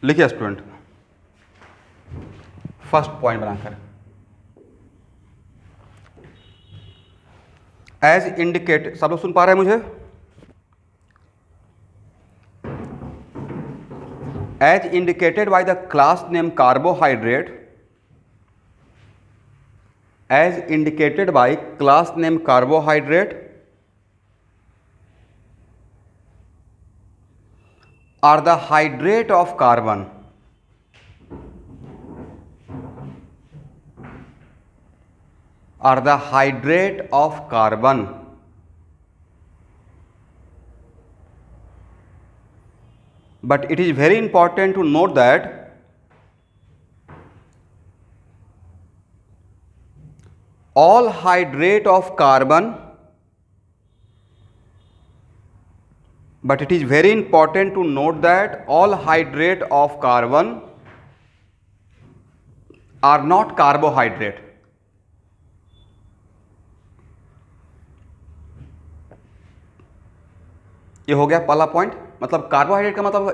लिखिए student, first point बनाकर, as indicated, सब लोग सुन पा रहे हैं मुझे? As indicated by the class name carbohydrate, as indicated by class name carbohydrate are the hydrate of carbon, are the hydrate of carbon, but it is very important to note that all hydrate of carbon, but it is very important to note that all hydrate of carbon are not carbohydrate. ये हो गया पहला point. मतलब carbohydrate का मतलब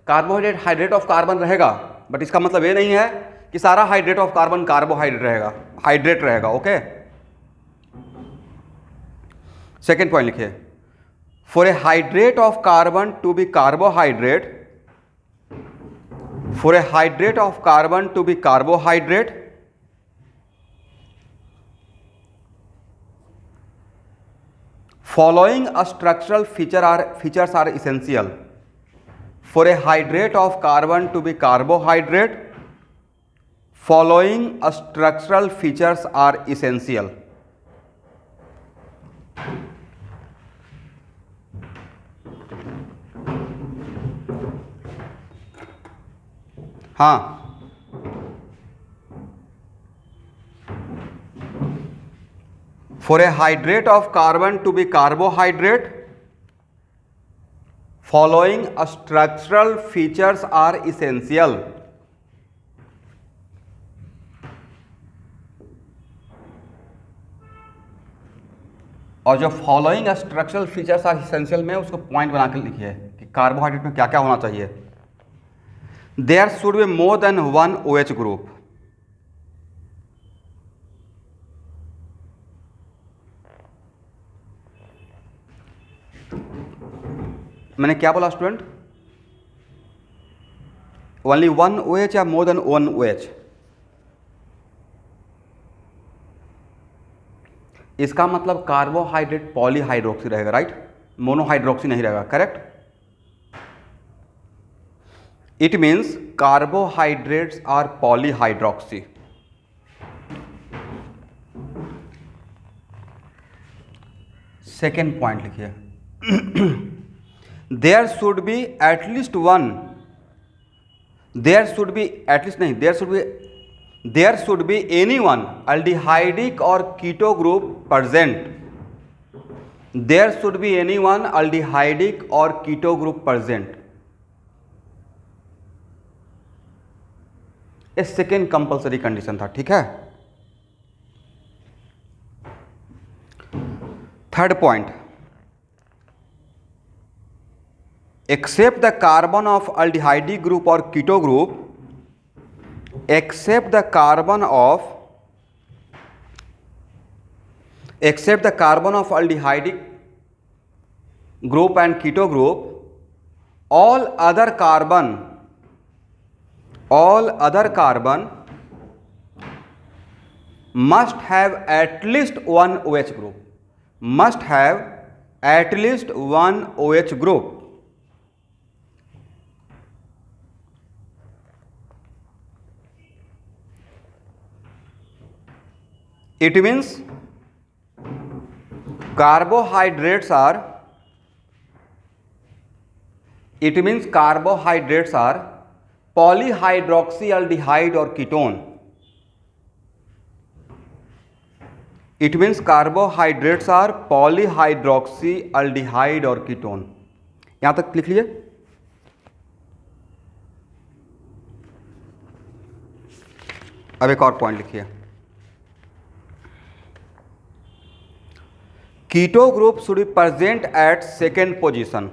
carbohydrate hydrate of carbon रहेगा, but इसका मतलब ये नहीं है कि सारा हाइड्रेट ऑफ कार्बन कार्बोहाइड्रेट रहेगा, हाइड्रेट रहेगा। ओके, सेकेंड पॉइंट लिखिए, for a hydrate of carbon to be carbohydrate, for a hydrate of carbon to be carbohydrate, following a structural features are essential. For a hydrate of carbon to be carbohydrate, following a structural features are essential. हाँ, for a hydrate of carbon to be carbohydrate, following a structural features are essential. और जो following structural features are essential में उसको point बना कर लिखिए कि carbohydrate में क्या क्या होना चाहिए। There should be more than one OH group, मैंने क्या बोला स्टूडेंट? ओनली वन OH या मोर देन वन OH? इसका मतलब कार्बोहाइड्रेट पॉलीहाइड्रोक्सी रहेगा, राइट? मोनोहाइड्रोक्सी नहीं रहेगा, correct? It means carbohydrates are polyhydroxy. Second point लिखिए, there should be at least one, there should be at least नहीं, there should be any one aldehydic or keto group present, there should be any one aldehydic or keto group present. ये second compulsory condition था, ठीक है? Third point, except the carbon of aldehyde group or keto group, except the carbon of aldehyde group and keto group, all other carbon must have at least one OH group, must have at least one OH group. It means carbohydrates are polyhydroxyaldehyde or ketone. It means carbohydrates are polyhydroxyaldehyde or ketone. यहां तक लिख लीजिए। अब एक और point लिखिए, keto group should be present at second position.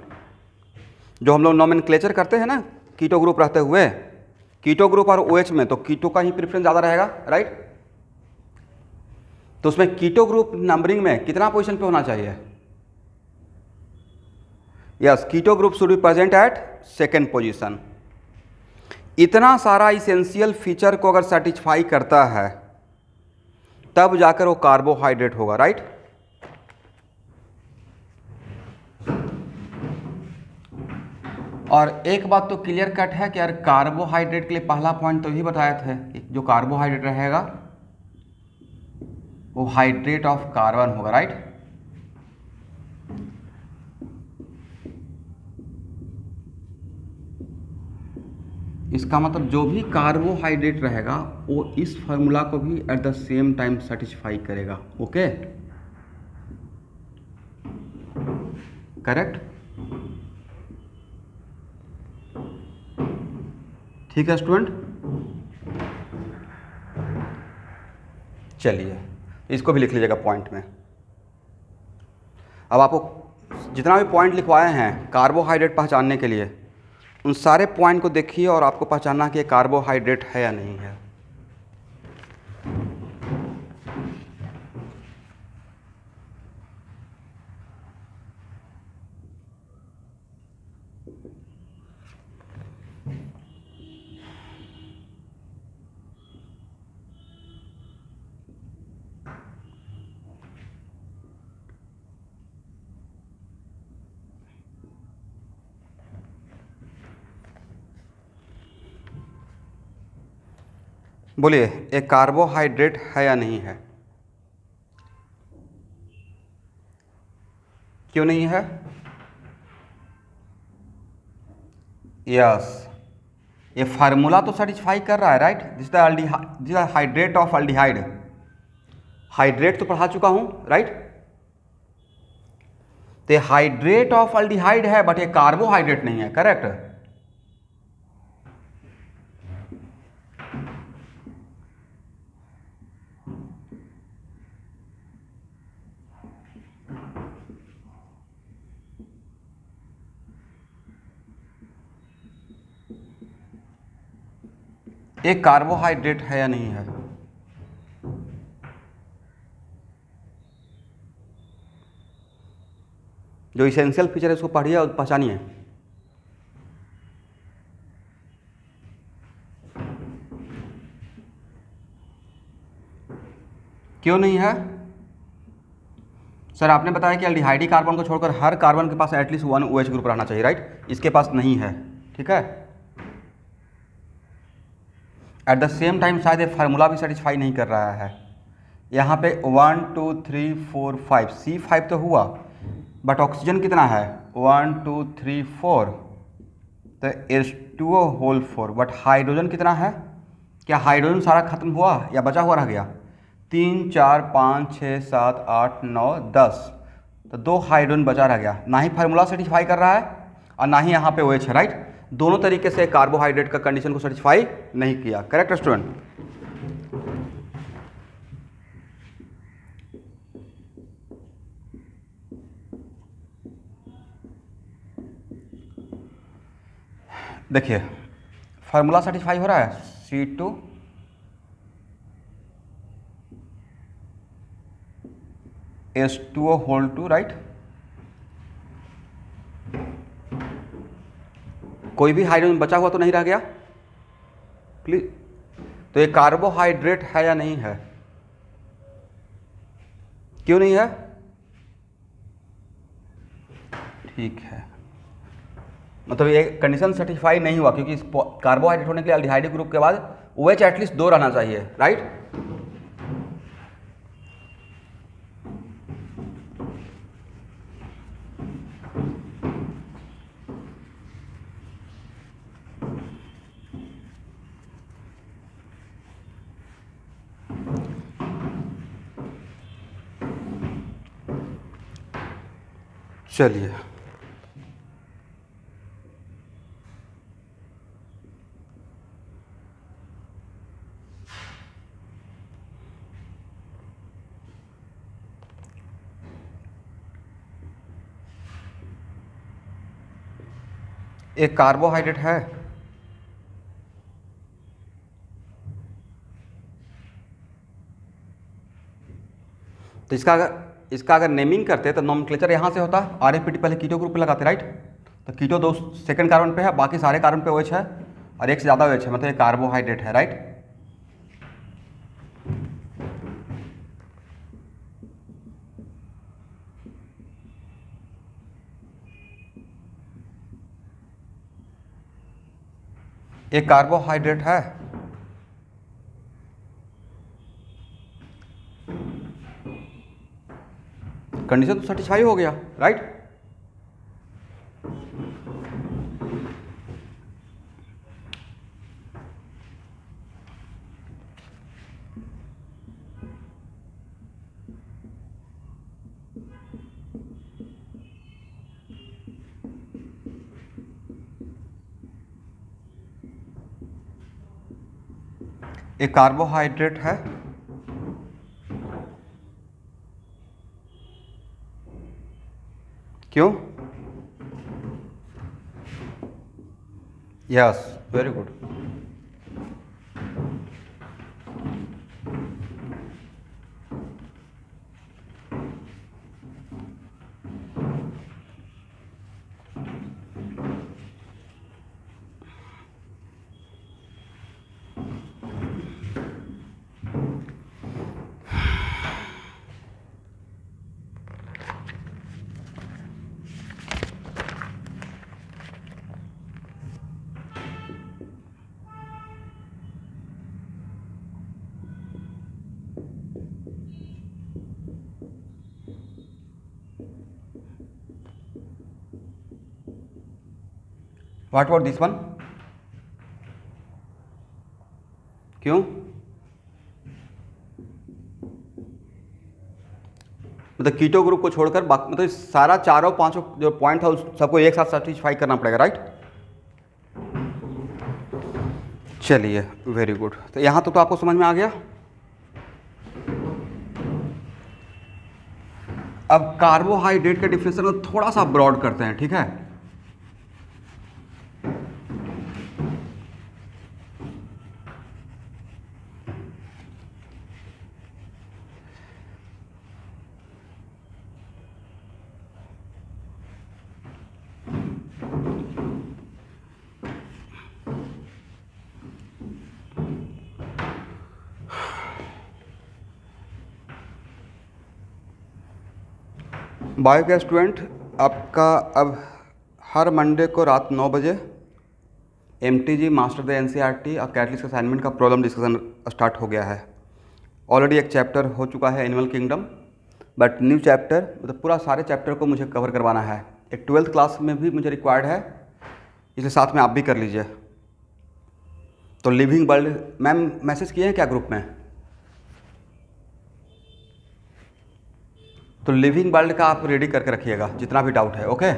जो हम लोग नोमेनक्लेचर करते हैं ना कीटो ग्रुप रहते हुए, कीटो ग्रुप और OH में तो कीटो का ही प्रेफरेंस ज़्यादा रहेगा, राइट। तो उसमें कीटो ग्रुप नंबरिंग में कितना पोजीशन पे होना चाहिए? Yes, keto group should be present at second position. इतना सारा इसेंशियल फीचर को अगर सेटिस्फाई करता है तब जाकर वो कार्बोहाइड्रेट होगा, राइट। और एक बात तो क्लियर कट है कि यार कार्बोहाइड्रेट के लिए पहला पॉइंट तो यही बताया था कि जो कार्बोहाइड्रेट रहेगा वो हाइड्रेट ऑफ कार्बन होगा, राइट। इसका मतलब जो भी कार्बोहाइड्रेट रहेगा वो इस फार्मूला को भी at the same time satisfy करेगा, ओके, करेक्ट। ठीक है स्टूडेंट, चलिए इसको भी लिख लीजिएगा पॉइंट में। अब आपको जितना भी पॉइंट लिखवाए हैं कार्बोहाइड्रेट पहचानने के लिए, उन सारे पॉइंट को देखिए और आपको पहचानना कि ये कार्बोहाइड्रेट है या नहीं है। बोलिए, एक कार्बोहाइड्रेट है या नहीं है? क्यों नहीं है? यस, ये फार्मूला तो सेटिस्फाई कर रहा है, right. This hydrate of aldehyde, hydrate तो पढ़ा चुका हूं, राइट। तो हाइड्रेट ऑफ अल्डिहाइड है बट ये कार्बोहाइड्रेट नहीं है, करेक्ट। एक कार्बोहाइड्रेट है या नहीं है? जो इसेंशियल फीचर है उसको पढ़िए और पहचानिए। क्यों नहीं है? सर आपने बताया कि एल्डिहाइडी कार्बन को छोड़कर हर कार्बन के पास एटलीस्ट 1 OH ग्रुप रहना चाहिए, राइट। इसके पास नहीं है, ठीक है। एट द सेम टाइम शायद ये फार्मूला भी सेटिस्फाई नहीं कर रहा है। यहाँ पे 1 2 3 4 5 C5 तो हुआ बट ऑक्सीजन कितना है? 1 2 3 4, तो H2O होल 4, बट हाइड्रोजन कितना है? क्या हाइड्रोजन सारा खत्म हुआ या बचा हुआ रह गया? 3 4 5 6 7 8 9 10, तो 2 हाइड्रोजन बचा रह गया। ना ही फार्मूला सेटिस्फाई कर रहा है और ना ही यहाँ पे OH है, राइट। दोनों तरीके से कार्बोहाइड्रेट का कंडीशन को सेटिस्फाई नहीं किया, करेक्ट स्टूडेंट। देखिए फार्मूला सेटिस्फाई हो रहा है, C2 H2O होल 2, राइट। कोई भी हाइड्रोजन बचा हुआ तो नहीं रह गया, प्लीज। तो ये कार्बोहाइड्रेट है या नहीं है? क्यों नहीं है? ठीक है, मतलब ये कंडीशन सेटिस्फाई नहीं हुआ क्योंकि कार्बोहाइड्रेट होने के लिए एल्डिहाइड ग्रुप के बाद OH एटलीस्ट 2 रहना चाहिए, राइट। चलिए एक कार्बोहाइड्रेट है तो इसका अगर नेमिंग करते तो नोमेनक्लेचर यहाँ से होता, RFPT पहले कीटो ग्रुप पे लगाते, राइट। तो कीटो दो सेकंड कार्बन पे है, बाकी सारे कार्बन पे OH है और एक से ज़्यादा OH है, मतलब ये कार्बोहाइड्रेट है, राइट। एक कार्बोहाइड्रेट है, कंडीशन तो सेटिस्फाई हो गया, राइट। एक कार्बोहाइड्रेट है, क्यों? Yes, very good. What about this one? क्यों? मतलब कीटो ग्रुप को छोड़कर बाकी मतलब सारा चारों पांचों जो पॉइंट था उस सबको एक साथ सेटिस्फाई करना पड़ेगा, राइट। चलिए, वेरी गुड। तो यहाँ तो आपको समझ में आ गया। अब कार्बोहाइड्रेट के डिफिनेशन को थोड़ा सा ब्रॉड करते हैं, ठीक है। बायो के स्टूडेंट, आपका अब हर मंडे को रात 9 बजे MTG मास्टर द NCERT और कैटलिस्ट असाइनमेंट का प्रॉब्लम डिस्कशन स्टार्ट हो गया है। ऑलरेडी एक चैप्टर हो चुका है animal kingdom, but new chapter मतलब पूरा सारे चैप्टर को मुझे कवर करवाना है। एक 12th क्लास में भी मुझे रिक्वायर्ड है, इसलिए साथ में आप भी कर लीजिए। तो लिविंग वर्ल्ड मैम मैसेज किए हैं क्या ग्रुप में? तो लिविंग वर्ल्ड का आप रेडी करके रखिएगा जितना भी डाउट है, ओके।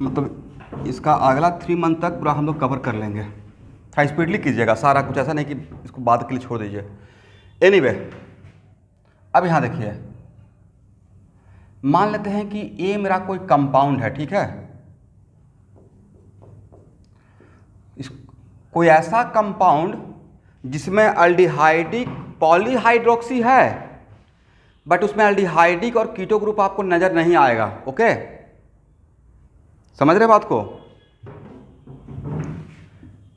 मतलब इसका अगला 3 मंथ तक पूरा हम लोग कवर कर लेंगे। थोड़ा स्पीडली कीजिएगा सारा कुछ, ऐसा नहीं कि इसको बाद के लिए छोड़ दीजिए। एनीवे, अब यहाँ देखिए, मान लेते हैं कि ये मेरा कोई कंपाउंड है, ठीक है। कोई ऐसा कंपाउंड जिसमें अल्डिहाइडिक पॉलीहाइड्रोक्सी है, बट उसमें अल्डिहाइडिक और कीटो ग्रुप आपको नजर नहीं आएगा, ओके। समझ रहे बात को?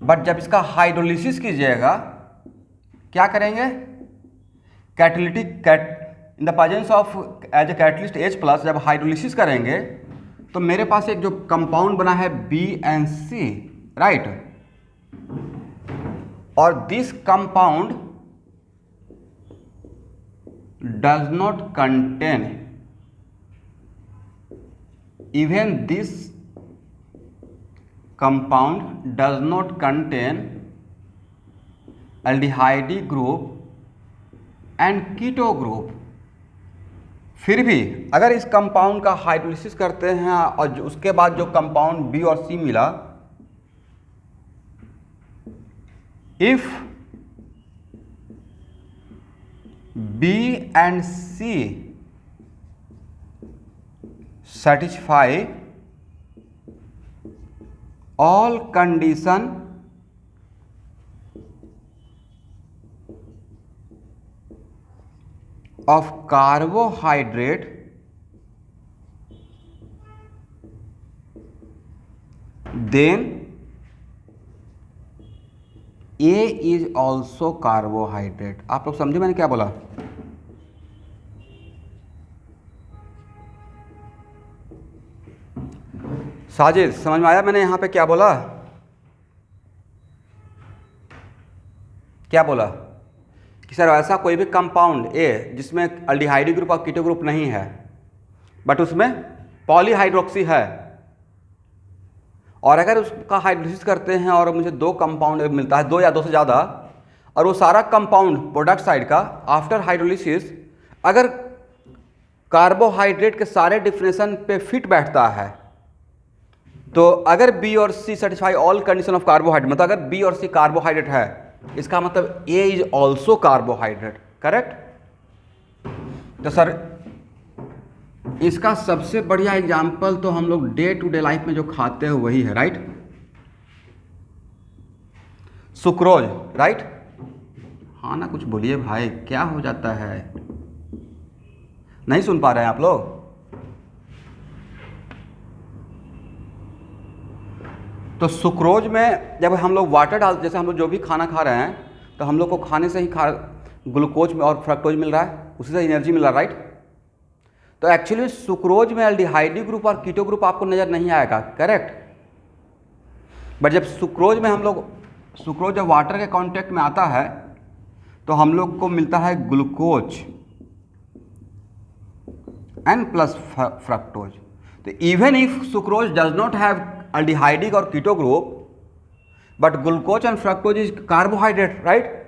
बट जब इसका हाइड्रोलिसिस कीजिएगा, क्या करेंगे? Catalytic in the presence of as a catalyst H+, जब हाइड्रोलिसिस करेंगे तो मेरे पास एक जो कंपाउंड बना है BNC, राइट। और this compound does not contain, even this compound does not contain aldehyde group and keto group. फिर भी अगर इस कंपाउंड का हाइड्रोलिसिस करते हैं और उसके बाद जो कंपाउंड B और C मिला, if B and C satisfy all condition of carbohydrate then A is also carbohydrate। आप लोग समझे मैंने क्या बोला? साजिद समझ में आया मैंने यहाँ पे क्या बोला? क्या बोला कि सर ऐसा कोई भी कंपाउंड ए जिसमें अल्डिहाइड ग्रुप और कीटो ग्रुप नहीं है बट उसमें पॉलीहाइड्रोक्सी है, और अगर उसका हाइड्रोलिसिस करते हैं और मुझे दो कंपाउंड मिलता है, दो या दो से ज़्यादा, और वो सारा कंपाउंड प्रोडक्ट साइड का आफ्टर हाइड्रोलिसिस अगर कार्बोहाइड्रेट के सारे डिफिनेशन पे फिट बैठता है, तो अगर बी और C satisfy all condition of carbohydrate, मतलब अगर बी और सी कार्बोहाइड्रेट है, इसका मतलब A is also carbohydrate. Correct? तो सर इसका सबसे बढ़िया एग्जाम्पल तो हम लोग डे टू डे लाइफ में जो खाते हैं वही है, राइट? Sucrose, right? हाँ ना, कुछ बोलिए भाई, क्या हो जाता है? नहीं सुन पा रहे हैं आप लोग? तो सुक्रोज में जब हम लोग वाटर डाल, जैसे हम लोग जो भी खाना खा रहे हैं तो हम लोग को खाने से ही ग्लूकोज में और फ्रक्टोज मिल रहा है, उसी से एनर्जी मिल रहा है, राइट? तो एक्चुअली सुक्रोज में अल्डिहाइड ग्रुप और कीटो ग्रुप आपको नज़र नहीं आएगा। करेक्ट? बट जब सुक्रोज में हम लोग, सुक्रोज जब वाटर के कांटेक्ट में आता है तो हम लोग को मिलता है ग्लूकोज एंड प्लस फ्रक्टोज। तो even if sucrose does not have aldehydic or keto group but glucose and fructose is carbohydrate, right?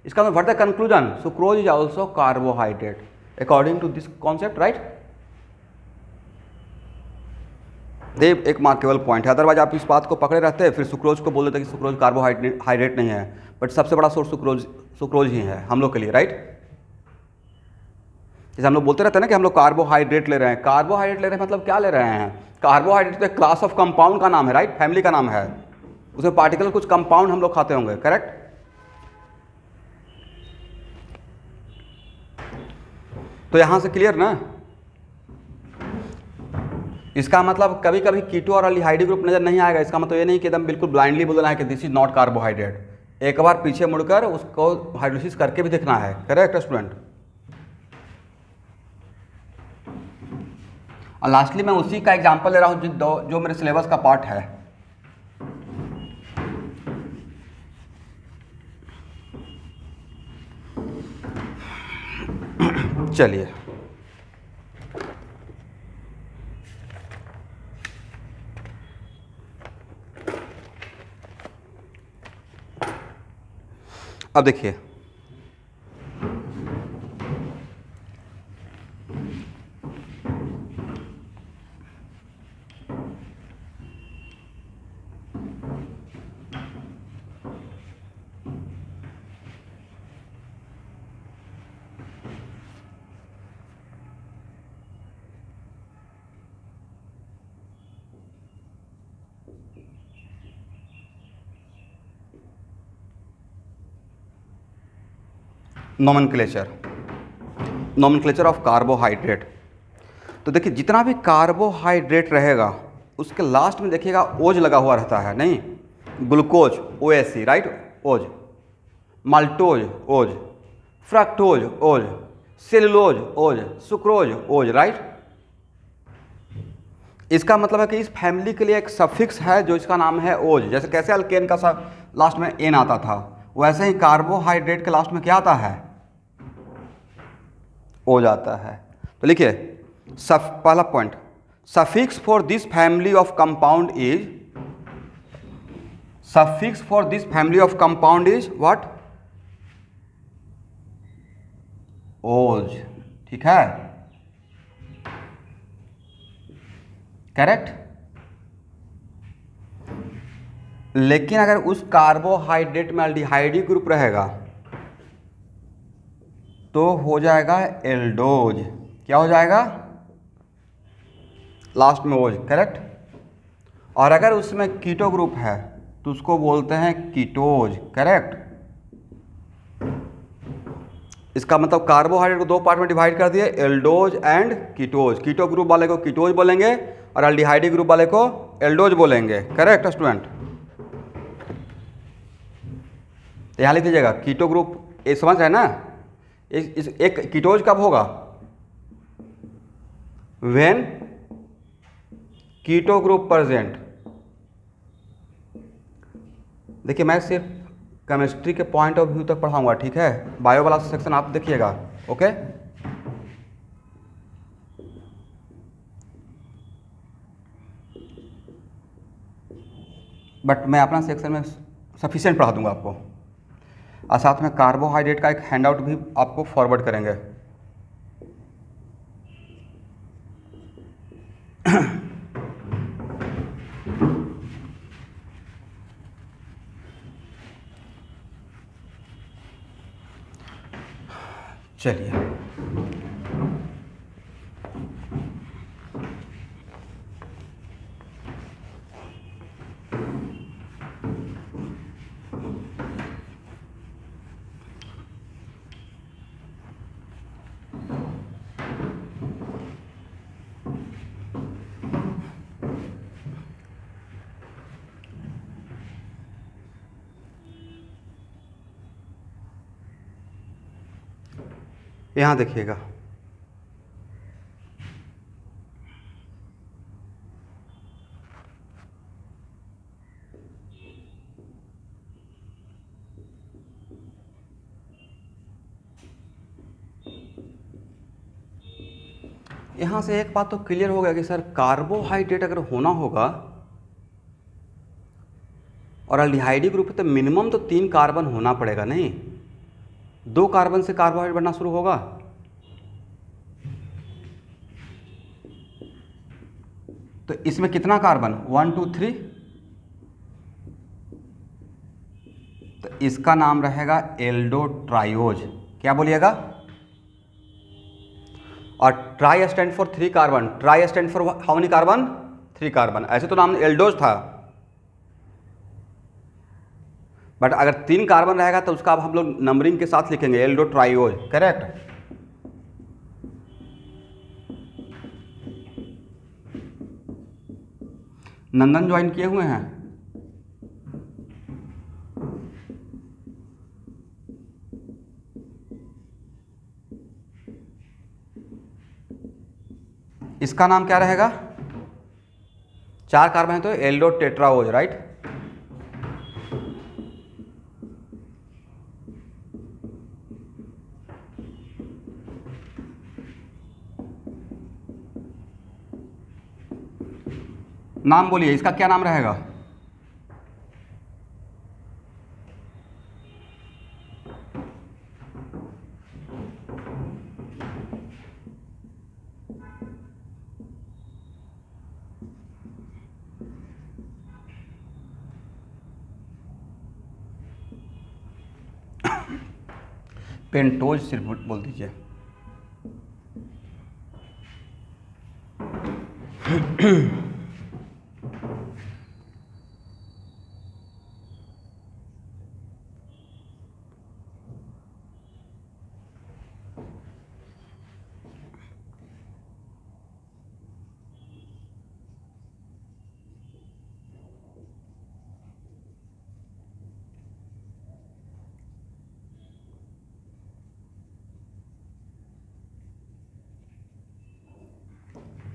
इसका मतलब what the conclusion? Sucrose is also carbohydrate according to this concept, right? ये एक mark केवल point है, otherwise आप इस बात को पकड़े रहते हैं, फिर सुक्रोज को बोल देते कि सुक्रोज कार्बोहाइड्रेट नहीं है, बट सबसे बड़ा सोर्स सुक्रोज ही है हम लोग के लिए, राइट? जैसे हम लोग बोलते रहते हैं ना कि हम लोग कार्बोहाइड्रेट ले रहे हैं, कार्बोहाइड्रेट ले रहे हैं मतलब क्या ले रहे हैं? कार्बोहाइड्रेट तो एक क्लास ऑफ कंपाउंड का नाम है, राइट? फैमिली का नाम है, उसमें पार्टिकुलर कुछ कंपाउंड हम लोग खाते होंगे। करेक्ट? तो यहां से क्लियर ना? इसका मतलब कभी कभी कीटो और अल्डिहाइड ग्रुप नजर नहीं आएगा, इसका मतलब ये नहीं कि एकदम बिल्कुल ब्लाइंडली बोलना है कि दिस इज नॉट कार्बोहाइड्रेट। एक बार पीछे मुड़कर उसको हाइड्रोलिसिस करके भी देखना है। Correct student? और लास्टली मैं उसी का एग्जांपल ले रहा हूं जो मेरे सिलेबस का पार्ट है। चलिए, अब देखिए, नॉमेनक्लेचर ऑफ कार्बोहाइड्रेट। तो देखिए, जितना भी कार्बोहाइड्रेट रहेगा उसके लास्ट में देखिएगा ओज लगा हुआ रहता है, नहीं? Glucose OSC, right? ओज, माल्टोज ओज, फ्रक्टोज ओज, सेलुलोज ओज, सुक्रोज ओज, राइट? इसका मतलब है कि इस फैमिली के लिए एक सफिक्स है जो इसका नाम है ओज। जैसे कैसे अल्केन का लास्ट में एन आता था, वैसे ही कार्बोहाइड्रेट के लास्ट में क्या आता है? ओज आता है। तो लिखिए, पहला point, suffix for this family of compound is, suffix for this family of compound is what? ओज। ठीक है? करेक्ट? लेकिन अगर उस कार्बोहाइड्रेट में अल्डिहाइड ग्रुप रहेगा तो हो जाएगा एल्डोज। क्या हो जाएगा? लास्ट में ओज। करेक्ट? और अगर उसमें कीटो ग्रुप है तो उसको बोलते हैं कीटोज, करेक्ट। इसका मतलब कार्बोहाइड्रेट को दो पार्ट में डिवाइड कर दिए, aldose and ketose. Keto group वाले को कीटोज बोलेंगे और एल्डिहाइड ग्रुप वाले को एल्डोज बोलेंगे, करेक्ट स्टूडेंट। यहाँ लिख लीजिएगा कीटो ग्रुप, ये समझ रहे हैं ना। एक कीटोज कब होगा, व्हेन कीटो ग्रुप प्रेजेंट। देखिए मैं सिर्फ केमिस्ट्री के पॉइंट ऑफ व्यू तक पढ़ाऊंगा, ठीक है। बायो वाला सेक्शन आप देखिएगा, ओके। बट मैं अपना सेक्शन में सफिशिएंट पढ़ा दूंगा आपको, और साथ में कार्बोहाइड्रेट का एक हैंडआउट भी आपको फॉरवर्ड करेंगे। चलिए यहाँ देखिएगा, यहाँ से एक बात तो क्लियर हो गया कि सर कार्बोहाइड्रेट अगर होना होगा और एल्डिहाइड ग्रुप है तो मिनिमम तो 3 कार्बन होना पड़ेगा, नहीं 2 कार्बन से कार्बोहाइड्रेट बनना शुरू होगा। तो इसमें कितना कार्बन, 1 2 3, तो इसका नाम रहेगा एल्डोट्रायोज। क्या बोलिएगा, और try stand for 3 carbon, try stand for how many carbon, 3 carbon. ऐसे तो नाम एल्डोज था, बट अगर 3 कार्बन रहेगा तो उसका अब हम लोग नंबरिंग के साथ लिखेंगे एल्डोट्रायोज, करेक्ट। नंदन ज्वाइन किए हुए हैं, इसका नाम क्या रहेगा, 4 कार्बन है तो एल्डोटेट्राओज, राइट। नाम बोलिए, इसका क्या नाम रहेगा, पेंटोज सिर्फ बोल दीजिए।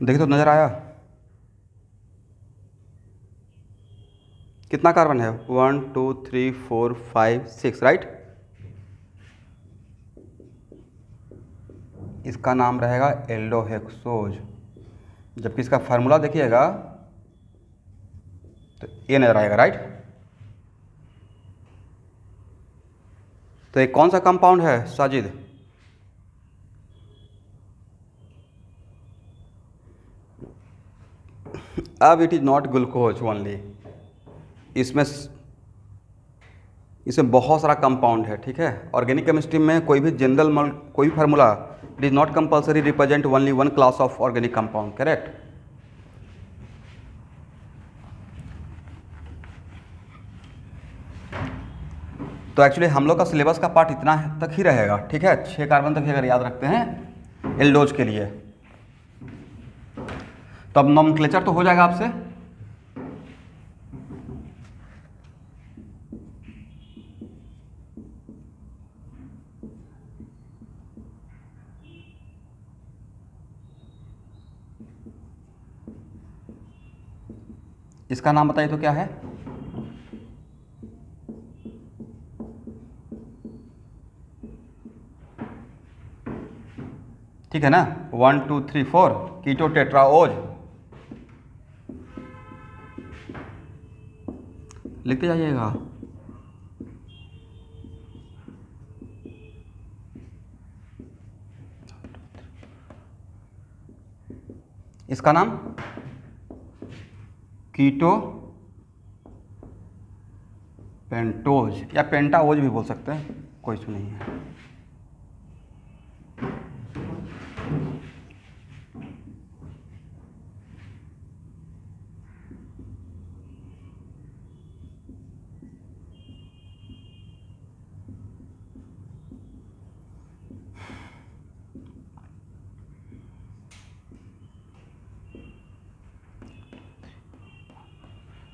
देखिए तो नज़र आया, कितना कार्बन है, 1 2 3 4 5 6, राइट। इसका नाम रहेगा एल्डोहेक्सोज। जबकि इसका फार्मूला देखिएगा तो ये नजर आएगा, राइट। तो ये कौन सा कंपाउंड है साजिद, अब it is not glucose only, इसमें बहुत सारा कंपाउंड है, ठीक है। ऑर्गेनिक केमिस्ट्री में कोई भी जनरल कोई भी formula it is not compulsory represent only 1 class of organic compound, correct. तो एक्चुअली हम लोग का सिलेबस का पार्ट इतना तक ही रहेगा, ठीक है, 6 कार्बन तक ही अगर याद रखते हैं एल्डोज के लिए। तो अब नॉमेनक्लेचर तो हो जाएगा आपसे। इसका नाम बताइए तो क्या है? ठीक है ना, 1 2 3 4 कीटो टेट्राओज, लिखते जाइएगा। इसका नाम कीटो पेंटोज या पेंटाओज भी बोल सकते हैं, कोई इशू नहीं है।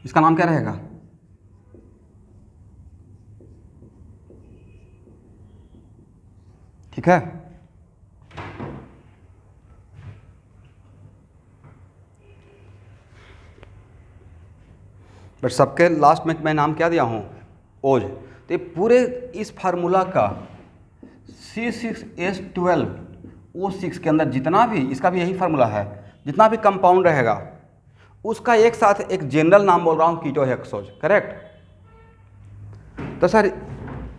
इसका नाम क्या रहेगा? ठीक है, बट सबके लास्ट में मैं नाम क्या दिया हूँ? ओज। तो ये पूरे इस फार्मूला का C6H12O6 के अंदर जितना भी, इसका भी यही फार्मूला है, जितना भी कंपाउंड रहेगा उसका एक साथ एक जनरल नाम बोल रहा हूँ कीटोहेक्सोज, करेक्ट। तो सर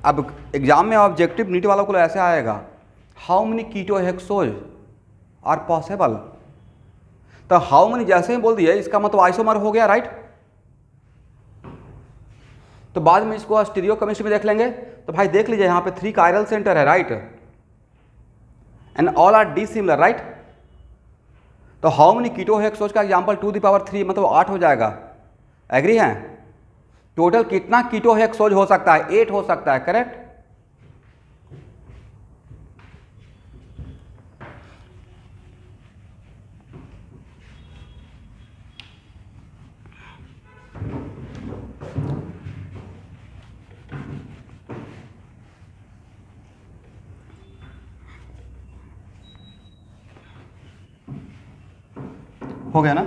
अब एग्जाम में ऑब्जेक्टिव नीट वालों को ऐसे आएगा, हाउ मेनी कीटोहेक्सोज आर पॉसिबल। तो हाउ मेनी जैसे ही बोल दिया इसका मतलब आइसोमर हो गया, राइट। तो बाद में इसको स्टीरियो केमिस्ट्री में देख लेंगे। तो भाई देख लीजिए यहाँ पे 3 कायरल सेंटर है, right, and all are dissimilar, right. तो हाउ मेनी कीटोहेक्सोज का एग्जांपल 2 द पावर 3 मतलब 8 हो जाएगा, एग्री हैं। टोटल कितना कीटोहेक्सोज हो सकता है? 8 हो सकता है, करेक्ट। हो गया ना?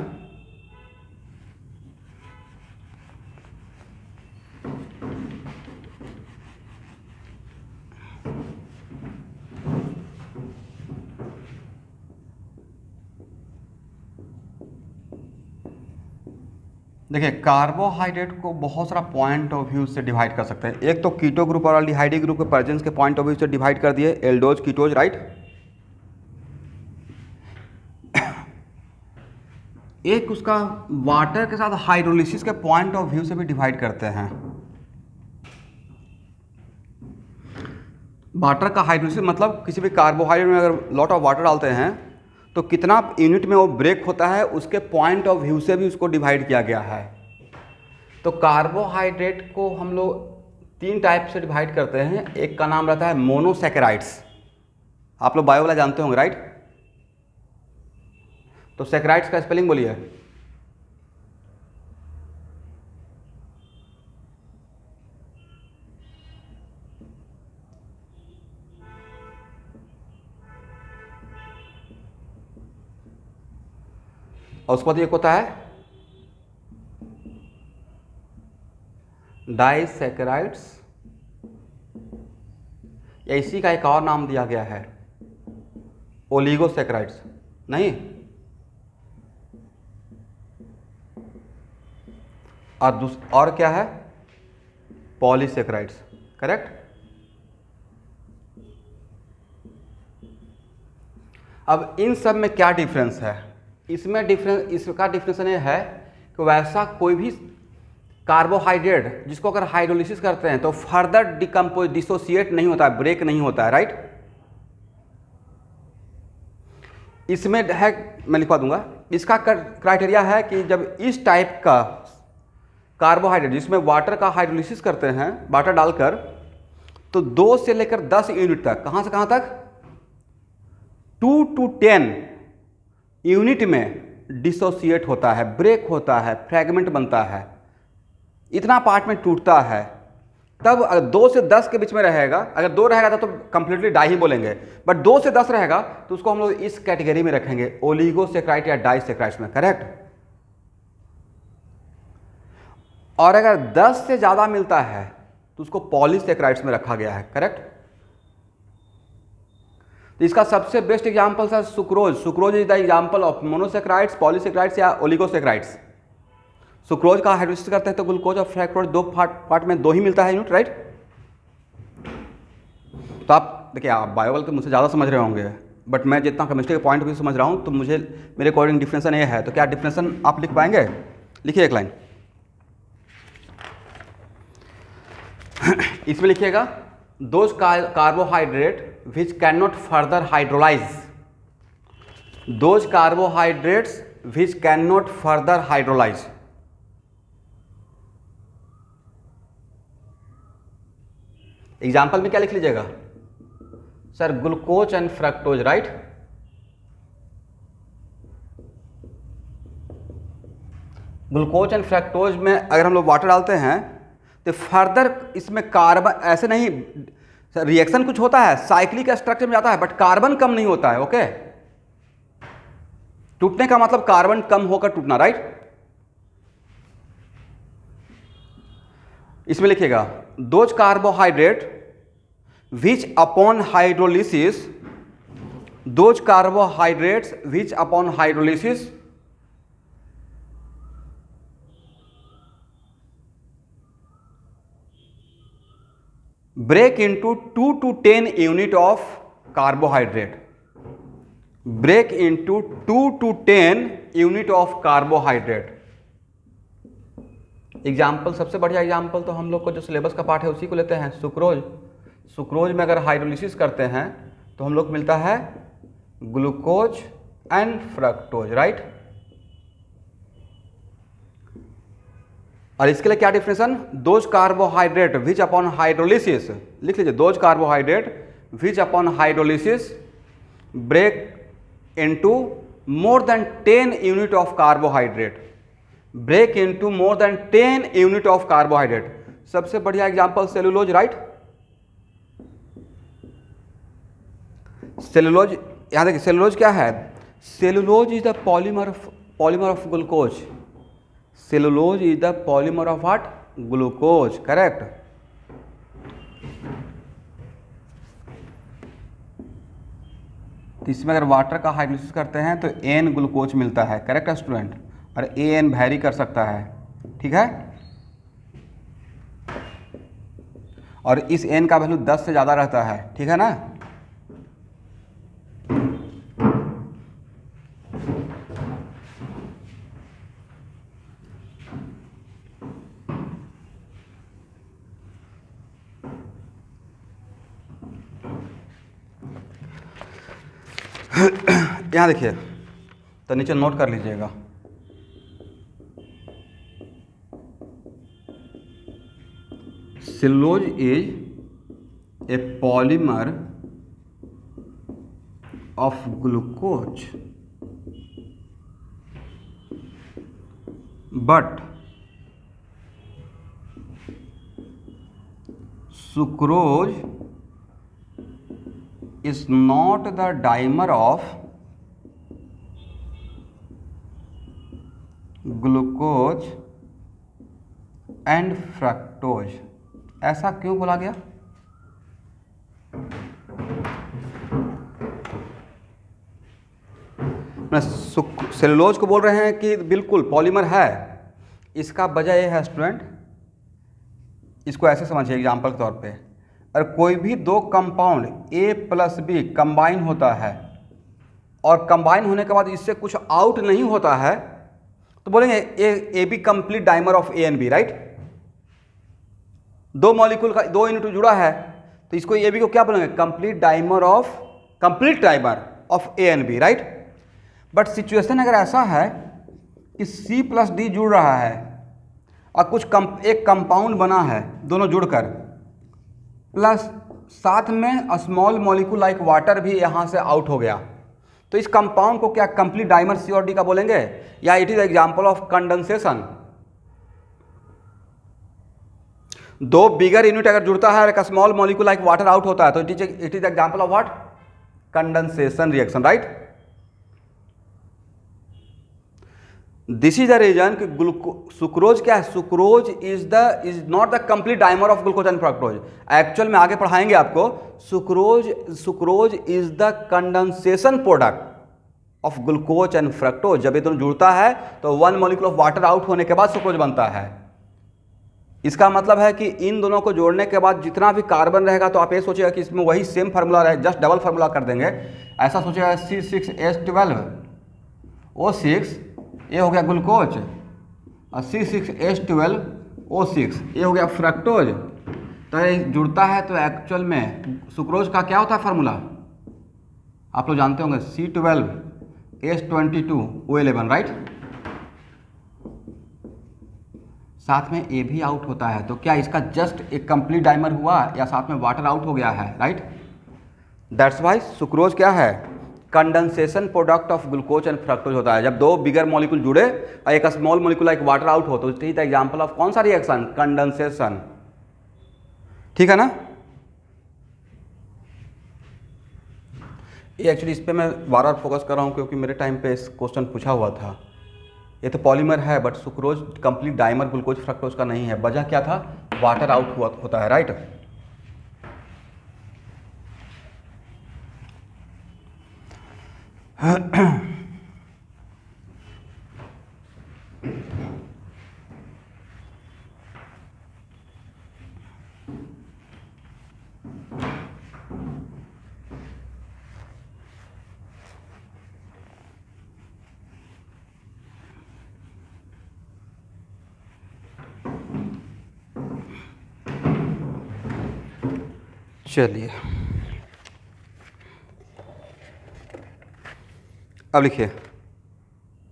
देखिए कार्बोहाइड्रेट को बहुत सारा पॉइंट ऑफ व्यू से डिवाइड कर सकते हैं। एक तो कीटो ग्रुप और अल्डिहाइड ग्रुप के प्रेजेंस के पॉइंट ऑफ व्यू से डिवाइड कर दिए, एल्डोज कीटोज, राइट। एक उसका वाटर के साथ हाइड्रोलिसिस के पॉइंट ऑफ व्यू से भी डिवाइड करते हैं। वाटर का हाइड्रोलिसिस मतलब किसी भी कार्बोहाइड्रेट में अगर लॉट ऑफ वाटर डालते हैं तो कितना यूनिट में वो ब्रेक होता है, उसके पॉइंट ऑफ व्यू से भी उसको डिवाइड किया गया है। तो कार्बोहाइड्रेट को हम लोग 3 टाइप से डिवाइड करते हैं। एक का नाम रहता है मोनोसैकेराइड्स, आप लोग बायो वाला जानते होंगे, राइट। तो सैकेराइड्स का स्पेलिंग बोलिए। और उसके बाद एक होता है डाइसैकेराइड्स, या इसी का एक और नाम दिया गया है ओलिगोसैकेराइड्स, नहीं। और क्या है? Polysaccharides, correct. अब इन सब में क्या डिफरेंस है? इसमें इसका डिफरेंस ये है कि वैसा कोई भी कार्बोहाइड्रेट जिसको अगर हाइड्रोलिसिस करते हैं तो फर्दर डिसोसिएट नहीं होता है, ब्रेक नहीं होता है, राइट। इसमें है, मैं लिखवा दूंगा, इसका क्राइटेरिया है कि जब इस टाइप का कार्बोहाइड्रेट जिसमें वाटर का हाइड्रोलिसिस करते हैं, वाटर डालकर, तो 2 से लेकर 10 यूनिट तक, कहाँ से कहाँ तक, 2 to 10 यूनिट में डिसोसिएट होता है, ब्रेक होता है, फ्रैगमेंट बनता है, इतना पार्ट में टूटता है। तब अगर 2 से 10 के बीच में रहेगा, अगर 2 रहेगा तो कंप्लीटली डाई ही बोलेंगे, बट 2 से 10 रहेगा तो उसको हम लोग इस कैटेगरी में रखेंगे, ओलिगोसेक्राइड या डाइसेक्राइड्स में, करेक्ट। और अगर 10 से ज़्यादा मिलता है तो उसको पॉलीसेक्राइड्स में रखा गया है, करेक्ट। तो इसका सबसे बेस्ट एग्जाम्पल है sucrose. Sucrose is the example of monosaccharides, polysaccharides या ओलिगोसेक्राइड्स। सुक्रोज का हाइड्रोलिसिस करते हैं तो ग्लूकोज और फ्रक्टोज 2 पार्ट में 2 ही मिलता है यूनिट, राइट। तो आप देखिए, आप बायोलॉजी तो मुझसे ज़्यादा समझ रहे होंगे, बट मैं जितना केमिस्ट्री के पॉइंट ऑफ व्यू समझ रहा हूँ तो मुझे मेरे अकॉर्डिंग डिफिनेशन ये है। तो क्या डिफिनेशन आप लिख पाएंगे? लिखिए एक लाइन इसमें लिखिएगा, those carbohydrate which can not further hydrolyse, those carbohydrates which can not further hydrolyse. Example में क्या लिख लीजिएगा sir? Glucose and fructose, right. Glucose and fructose में अगर हम लोग वाटर डालते हैं तो फर्दर इसमें कार्बन, ऐसे नहीं रिएक्शन कुछ होता है, साइक्लिक स्ट्रक्चर में जाता है, बट कार्बन कम नहीं होता है, ओके। टूटने का मतलब कार्बन कम होकर टूटना, राइट। इसमें लिखिएगा, those carbohydrate which upon hydrolysis, those carbohydrates which upon hydrolysis break into 2 to 10 unit of carbohydrate, break into 2 to 10 unit of carbohydrate। Example, सबसे बढ़िया एग्जाम्पल तो हम लोग को जो सिलेबस का पार्ट है उसी को लेते हैं, सुक्रोज। सुक्रोज में अगर हाइड्रोलिसिस करते हैं तो हम लोग को मिलता है ग्लूकोज एंड फ्रक्टोज, राइट। और इसके लिए क्या definition? Those carbohydrate which upon hydrolysis, लिख लीजिए, those carbohydrate which upon hydrolysis break into more than 10 unit of carbohydrate, break into more than 10 unit of carbohydrate. सबसे बढ़िया एग्जांपल सेलुलोज, राइट। सेलुलोज, यहां देखिए सेलुलोज क्या है? Cellulose is the polymer of glucose. Cellulose is the polymer of what? Glucose, correct. तो इसमें अगर water का हाइड्रोलिसिस करते हैं तो एन ग्लूकोज मिलता है, करेक्ट स्टूडेंट। और एन वैरी कर सकता है, ठीक है। और इस एन का वैल्यू 10 से ज़्यादा रहता है, ठीक है ना। यहाँ देखिए, तो नीचे नोट कर लीजिएगा, cellulose is a polymer of glucose but sucrose is not the dimer of glucose and fructose। ऐसा क्यों बोला गया? सेलुलोज को बोल रहे हैं कि बिल्कुल पॉलीमर है, इसका वजह यह है स्टूडेंट, इसको ऐसे समझिए एग्जाम्पल के तौर पे, अगर कोई भी दो compound A plus B combine होता है और कंबाइन होने के बाद इससे कुछ आउट नहीं होता है तो बोलेंगे A B complete dimer of A and B, right. दो मॉलिक्यूल का 2 यूनिट जुड़ा है तो इसको ए बी को क्या बोलेंगे? Complete dimer of A and B, right. But situation अगर ऐसा है कि C प्लस डी जुड़ रहा है और कुछ एक कंपाउंड बना है दोनों जुड़कर, प्लस साथ में स्मॉल मॉलिक्यूल लाइक वाटर भी यहाँ से आउट हो गया, तो इस कंपाउंड को क्या कंप्लीट डाइमर सी और डी का बोलेंगे, या it is example of condensation. दो बिगर यूनिट अगर जुड़ता है और एक small molecule like water out होता है, तो it is example of what, condensation reaction, right. This is the reason कि सुक्रोज क्या है, sucrose is not the complete dimer of glucose and fructose. Actual में आगे पढ़ाएंगे आपको, sucrose is the condensation product of glucose and fructose. जब ये दोनों जुड़ता है तो one molecule of water out होने के बाद सुक्रोज बनता है। इसका मतलब है कि इन दोनों को जोड़ने के बाद जितना भी कार्बन रहेगा, तो आप ये सोचिएगा कि इसमें वही सेम फार्मूला रहे, जस्ट डबल फार्मूला कर देंगे। ऐसा सोचिएगा C6H12O6 ये हो गया ग्लूकोज, और C6H12O6 ये हो गया फ्रक्टोज। तो ये जुड़ता है तो एक्चुअल में सुक्रोज का क्या होता है फार्मूला, आप लोग जानते होंगे, C12H22O11, राइट। साथ में ए भी आउट होता है, तो क्या इसका जस्ट एक कंप्लीट डाइमर हुआ या साथ में वाटर आउट हो गया है, राइट। दैट्स वाई सुक्रोज क्या है, condensation product of glucose and fructose होता है। जब दो बिगर मॉलिक्यूल जुड़े और एक small molecule like water out हो, तो it is the example of कौन सा रिएक्शन, कंडेंसेशन, ठीक है ना। ये एक्चुअली इस पे मैं बार बार फोकस कर रहा हूँ क्योंकि मेरे टाइम पे इस क्वेश्चन पूछा हुआ था। ये तो पॉलीमर है, but sucrose complete dimer glucose fructose का नहीं है। वजह क्या था, वाटर आउट होता है, राइट। चलिए अब लिखिए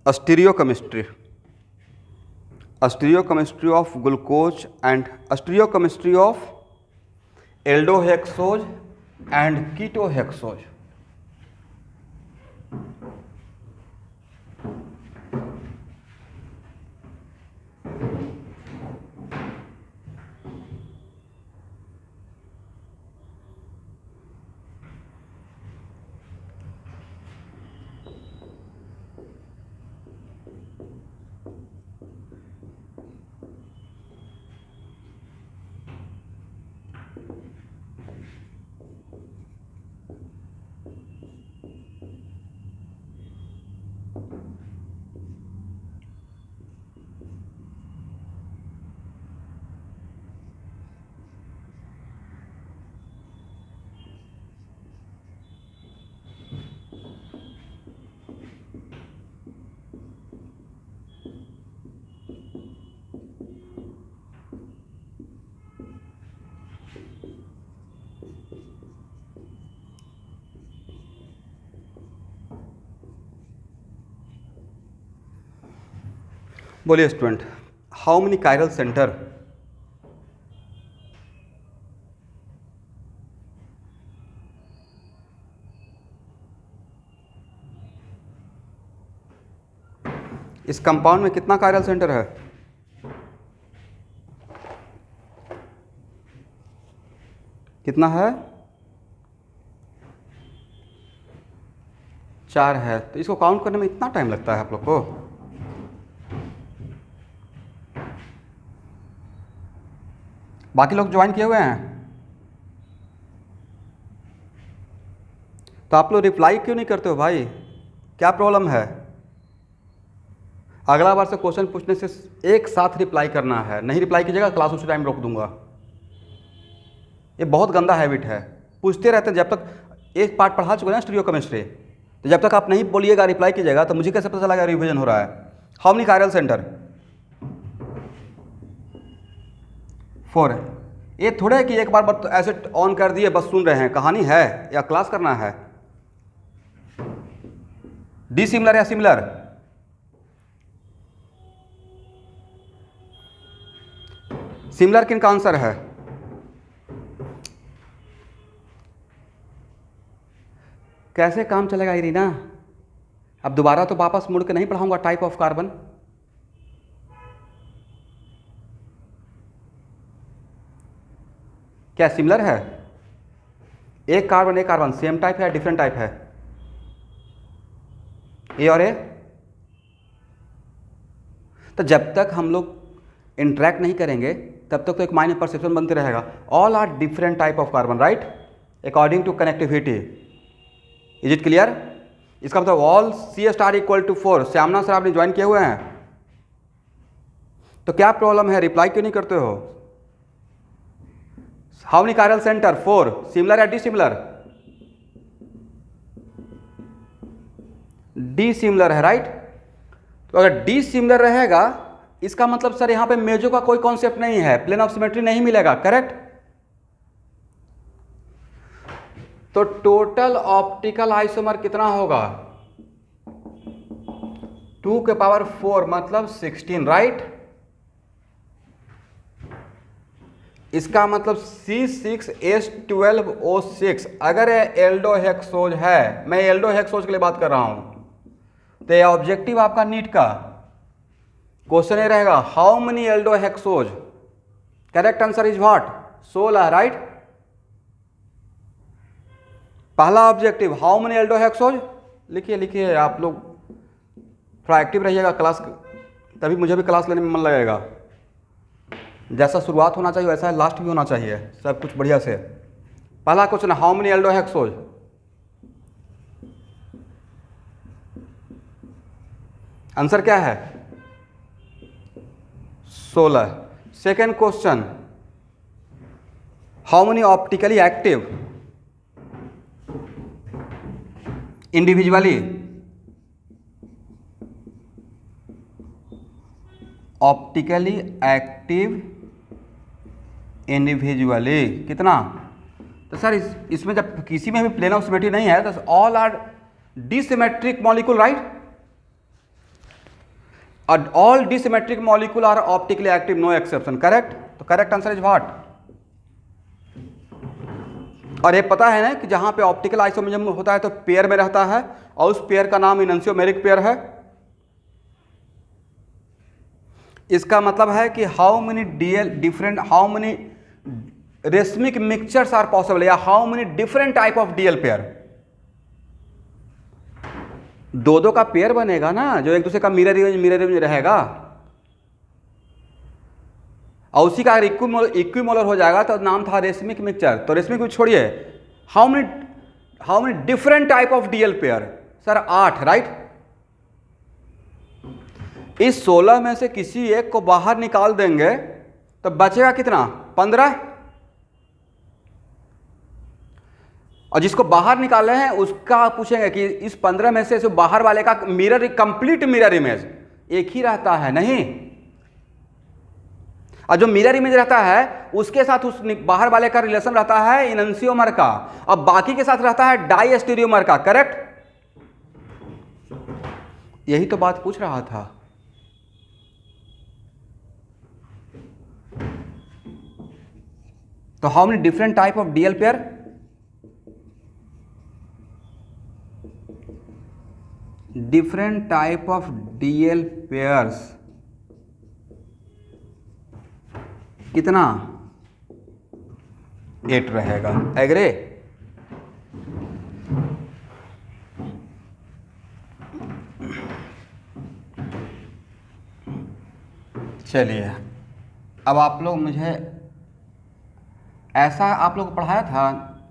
stereochemistry of glucose and stereochemistry of aldohexose and ketohexose. बोलिए student, how many chiral centre, इस कंपाउंड में कितना कायरल सेंटर है, कितना है, 4 है। तो इसको काउंट करने में इतना टाइम लगता है आप लोग को। बाकी लोग ज्वाइन किए हुए हैं, तो आप लोग रिप्लाई क्यों नहीं करते हो भाई, क्या प्रॉब्लम है। अगला बार से क्वेश्चन पूछने से एक साथ रिप्लाई करना है, नहीं रिप्लाई कीजिएगा क्लास उसी टाइम रोक दूंगा। ये बहुत गंदा हैबिट है, पूछते रहते हैं। जब तक एक पार्ट पढ़ा चुके हैं स्टीरियोकेमिस्ट्री, तो जब तक आप नहीं बोलिएगा रिप्लाई कीजिएगा तो मुझे कैसे पता चलेगा रिवीजन हो रहा है। हाउ मेनी कायरल सेंटर, 4 है। ये थोड़े है कि एक बार बस ऐसे ऑन कर दिए बस सुन रहे हैं, कहानी है या क्लास करना है। डी सिमिलर या सिमिलर, सिमिलर किन का आंसर है, कैसे काम चलेगा इरीना? अब दोबारा तो वापस मुड़ के नहीं पढ़ाऊंगा टाइप ऑफ कार्बन। क्या सिमिलर है? एक कार्बन सेम टाइप है, डिफरेंट टाइप है? ए और ए। तो जब तक हम लोग इंटरेक्ट नहीं करेंगे तब तक तो एक माइंड में परसेप्शन बनते रहेगा। All are different type of carbon, right, according to connectivity. Is it clear? इसका मतलब all C star equal to 4। Shyamna sir आपने ज्वाइन किए हुए हैं, तो क्या प्रॉब्लम है? रिप्लाई क्यों नहीं करते हो? How many chiral centre? 4। Similar या डिसिमिलर? डिसिमिलर है, राइट। तो अगर डिसिमिलर रहेगा इसका मतलब सर यहां पे मेजो का कोई कॉन्सेप्ट नहीं है, प्लेन ऑफ सिमेट्री नहीं मिलेगा, करेक्ट। तो टोटल ऑप्टिकल आइसोमर कितना होगा? 2 के पावर 4 मतलब 16, राइट। इसका मतलब C6H12O6 अगर एल्डोहेक्सोज है, मैं एल्डोहेक्सोज के लिए बात कर रहा हूं, तो ये ऑब्जेक्टिव आपका नीट का क्वेश्चन ये रहेगा, how many aldohexose? Correct answer is what? 16, right. पहला ऑब्जेक्टिव, हाउ मेनी एल्डोहेक्सोज? लिखिए लिखिए, आप लोग थोड़ा एक्टिव रहिएगा क्लास, तभी मुझे भी क्लास लेने में मन लगेगा। जैसा शुरुआत होना चाहिए वैसा लास्ट भी होना चाहिए, सब कुछ बढ़िया से। पहला question, how many aldohexose? Answer क्या है? 16। Second question, how many optically active individually? Optically active individually कितना? तो सर इसमें जब किसी में भी प्लेन ऑफ सिमेट्री नहीं है तो ऑल आर डिसिमेट्रिक मॉलिक्यूल, राइट। और all dissymmetric molecule are optically active, no exception, correct. तो करेक्ट आंसर इज व्हाट? और ये पता है ना कि जहां पे ऑप्टिकल आइसोमरिज्म होता है तो पेयर में रहता है, और उस पेयर का नाम इनन्सियोमेरिक पेयर है। इसका मतलब है कि how many how many racemic mixtures are possible, या how many different type of DL pair? दो का पेयर बनेगा ना, जो एक दूसरे का मिरर इमेज रहेगा, और उसी का इक्विमोलर हो जाएगा तो नाम था रेसमिक मिक्सचर। तो रेसमिक मिक्सचर छोड़िए, how many different type of DL pair? Sir 8, right. इस 16 में से किसी एक को बाहर निकाल देंगे तो बचेगा कितना? 15। और जिसको बाहर निकाले हैं उसका पूछेंगे कि इस 15 में से बाहर वाले का मिरर, कंप्लीट मिरर इमेज एक ही रहता है नहीं, और जो मिरर इमेज रहता है उसके साथ उस बाहर वाले का रिलेशन रहता है इनन्सियोमर का, और बाकी के साथ रहता है डाइस्टेरियोमर का, करेक्ट। यही तो बात पूछ रहा था। तो how many different type of DL pair? Different type of DL pairs कितना? 8 रहेगा, एग्रे। चलिए, अब आप लोग मुझे ऐसा आप लोग पढ़ाया था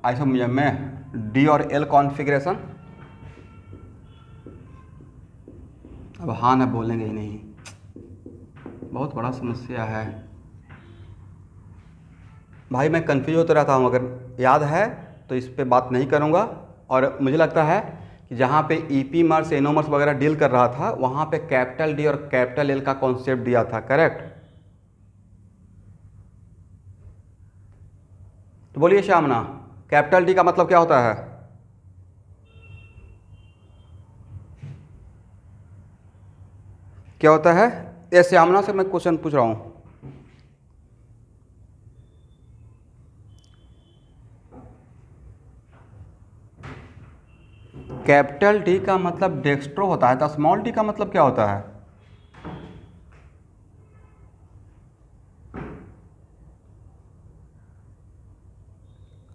आइसोमरिज्म में डी और एल कॉन्फ़िगरेशन? अब हाँ ना बोलेंगे ही नहीं, बहुत बड़ा समस्या है भाई। मैं कंफ्यूज होता रहता हूँ, अगर याद है तो इस पे बात नहीं करूँगा। और मुझे लगता है कि जहाँ पे ईपीमर्स एनोमर्स वगैरह डील कर रहा था वहाँ पे कैपिटल डी और कैपिटल एल का कॉन्सेप्ट दिया था, करेक्ट। तो बोलिए श्यामना, कैपिटल डी का मतलब क्या होता है? क्या होता है? ये श्यामना से मैं क्वेश्चन पूछ रहा हूँ। कैपिटल डी का मतलब डेक्स्ट्रो होता है, तो स्मॉल डी का मतलब क्या होता है?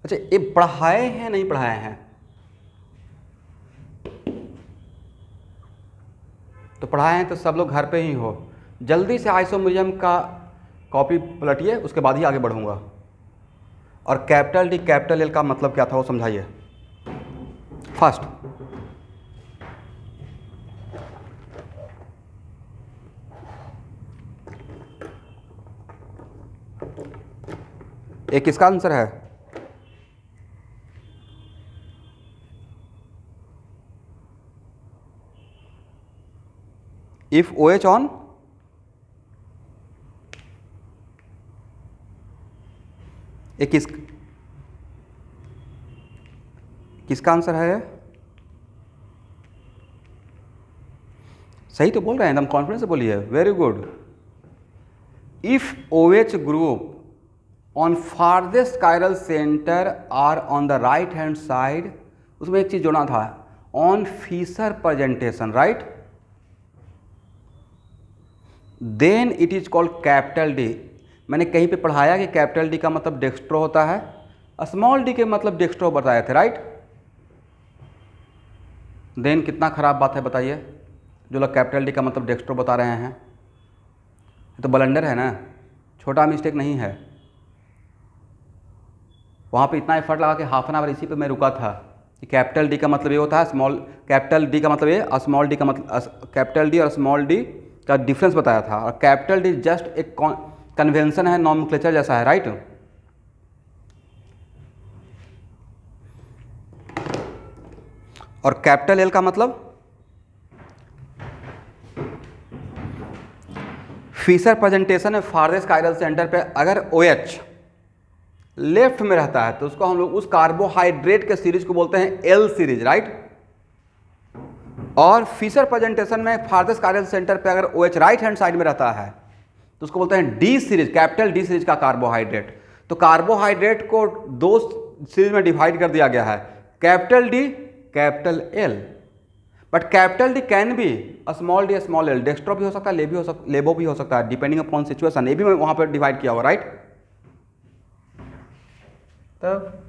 अच्छा, ये पढ़ाए हैं नहीं पढ़ाए हैं? तो पढ़ाए हैं तो सब लोग घर पे ही हो। जल्दी से आइसोमेरिज्म का कॉपी पलटिए, उसके बाद ही आगे बढ़ूंगा। और कैपिटल डी कैपिटल एल का मतलब क्या था वो समझाइए फर्स्ट। ये किसका आंसर है? इफ ओ एच ऑन ये किसका आंसर है? सही तो बोल रहे हैं, एकदम कॉन्फिडेंस से बोलिए, very good. If O H group on farthest chiral centre are on the right hand side, उसमें एक चीज जोड़ना था, on Fischer presentation, right, then it is called capital D. मैंने कहीं पे पढ़ाया कि कैपिटल डी का मतलब डेक्स्ट्रो होता है, स्मॉल डी के मतलब डेक्स्ट्रो बताए थे, राइट। देन कितना खराब बात है बताइए, जो लोग कैपिटल डी का मतलब डेक्स्ट्रो बता रहे हैं, ये तो ब्लंडर है ना, छोटा मिस्टेक नहीं है। वहाँ पे इतना एफर्ट लगा कि हाफ एन आवर इसी पे मैं रुका था कि कैपिटल डी का मतलब ये होता है, स्मॉल कैपिटल डी का मतलब ये, स्मॉल डी का मतलब, कैपिटल डी और स्मॉल डी का डिफरेंस बताया था। और कैपिटल डी जस्ट एक कन्वेंशन है, नॉमेनक्लेचर जैसा है, राइट। और कैपिटल एल का मतलब फिशर प्रेजेंटेशन में फारदेस्ट कायरल सेंटर पे अगर OH लेफ्ट में रहता है तो उसको हम लोग उस कार्बोहाइड्रेट के सीरीज को बोलते हैं एल सीरीज, राइट। और फिशर प्रेजेंटेशन में फारदेस्ट कायरल सेंटर पे अगर OH राइट हैंड साइड में रहता है तो उसको बोलते हैं D series, capital D series का कार्बोहाइड्रेट। तो कार्बोहाइड्रेट को दो सीरीज में डिवाइड कर दिया गया है, capital D capital L. But capital D can be small D small L, dextro भी हो सकता है, लेबो भी हो सकता है, डिपेंडिंग अपॉन सिचुएशन। ये भी मैं वहां पर डिवाइड किया हुआ, राइट। तब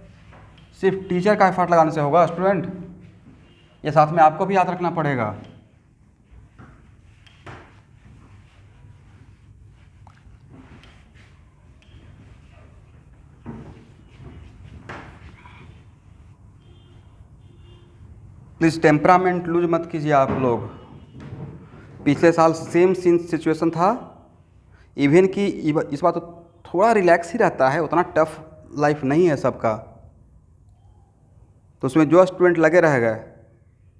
सिर्फ टीचर का एफर्ट लगाने से होगा स्टूडेंट, ये साथ में आपको भी याद रखना पड़ेगा। प्लीज़ टेम्परामेंट लूज मत कीजिए आप लोग। पिछले साल सेम सिचुएशन था, इवन कि इस बार तो थोड़ा रिलैक्स ही रहता है, उतना टफ लाइफ नहीं है सबका। तो उसमें जो स्टूडेंट लगे रह गए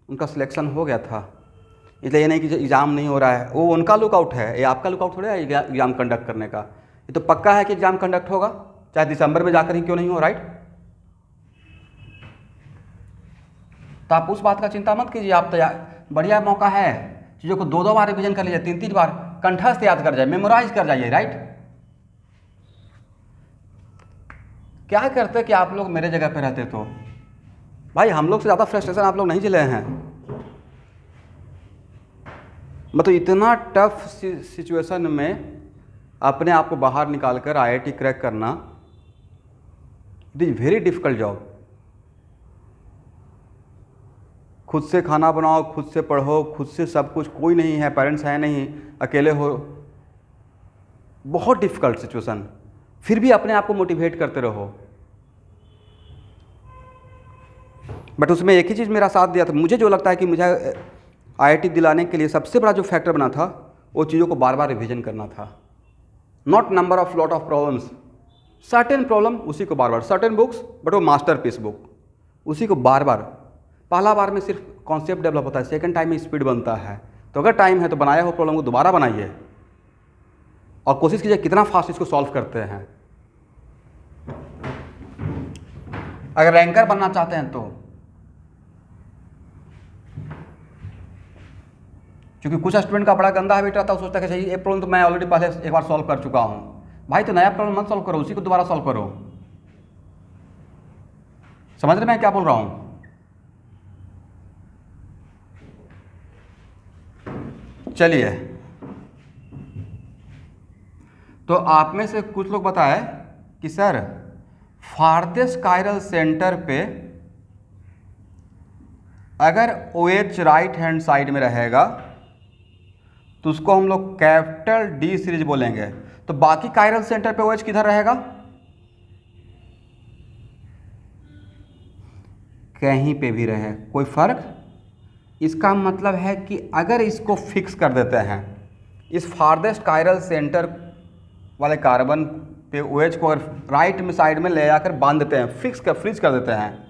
उनका सिलेक्शन हो गया था। इसलिए ये नहीं कि एग्ज़ाम नहीं हो रहा है, वो उनका लुकआउट है, ये आपका लुकआउट थोड़ा है एग्ज़ाम कंडक्ट करने का। ये तो पक्का है कि एग्ज़ाम कंडक्ट होगा, चाहे दिसंबर में जाकर ही क्यों नहीं हो, राइट। तो आप उस बात का चिंता मत कीजिए, आप तैयार, बढ़िया मौका है, चीज़ों को 2-2 बार रिविजन कर लीजिए, 3-3 बार कंठस्थ याद कर जाए, मेमोराइज कर जाइए, राइट। क्या करते कि आप लोग मेरे जगह पे रहते तो भाई हम लोग से ज़्यादा फ्रस्ट्रेशन आप लोग नहीं झेले हैं। मतलब इतना टफ सिचुएशन में अपने आप को बाहर निकाल कर IIT क्रैक करना, it is very difficult job. खुद से खाना बनाओ, खुद से पढ़ो, खुद से सब कुछ, कोई नहीं है, पेरेंट्स हैं नहीं, अकेले हो, बहुत डिफिकल्ट सिचुएशन। फिर भी अपने आप को मोटिवेट करते रहो। बट उसमें एक ही चीज़ मेरा साथ दिया था, मुझे जो लगता है कि मुझे IIT दिलाने के लिए सबसे बड़ा जो फैक्टर बना था, वो चीज़ों को बार बार रिविजन करना था। Not number of lot of problems, certain problem उसी को बार बार, सर्टेन बुक्स बट वो मास्टरपीस बुक, उसी को बार बार। पहला बार में सिर्फ कॉन्सेप्ट डेवलप होता है, सेकंड टाइम में स्पीड बनता है। तो अगर टाइम है तो बनाया हो प्रॉब्लम को दोबारा बनाइए और कोशिश कीजिए कितना फास्ट इसको सॉल्व करते हैं। अगर रैंकर बनना चाहते हैं तो, क्योंकि कुछ स्टूडेंट का बड़ा गंदा हैबिट रहता है, सोचता है कि ये प्रॉब्लम तो मैं ऑलरेडी पहले एक बार सॉल्व कर चुका हूँ। भाई तो नया प्रॉब्लम मत सॉल्व करो, उसी को दोबारा सॉल्व करो। समझ रहे मैं क्या बोल रहा हूँ? चलिए, तो आप में से कुछ लोग बताए कि सर फार्देस्ट कायरल सेंटर पे अगर OH राइट हैंड साइड में रहेगा तो उसको हम लोग कैपिटल D सीरीज बोलेंगे, तो बाकी कायरल सेंटर पे OH किधर रहेगा? कहीं पे भी रहे, कोई फर्क। इसका मतलब है कि अगर इसको फिक्स कर देते हैं, इस फार्देस्ट कायरल सेंटर वाले कार्बन पे OH को अगर राइट में साइड में ले जाकर बांध देते हैं, फ्रीज कर देते हैं,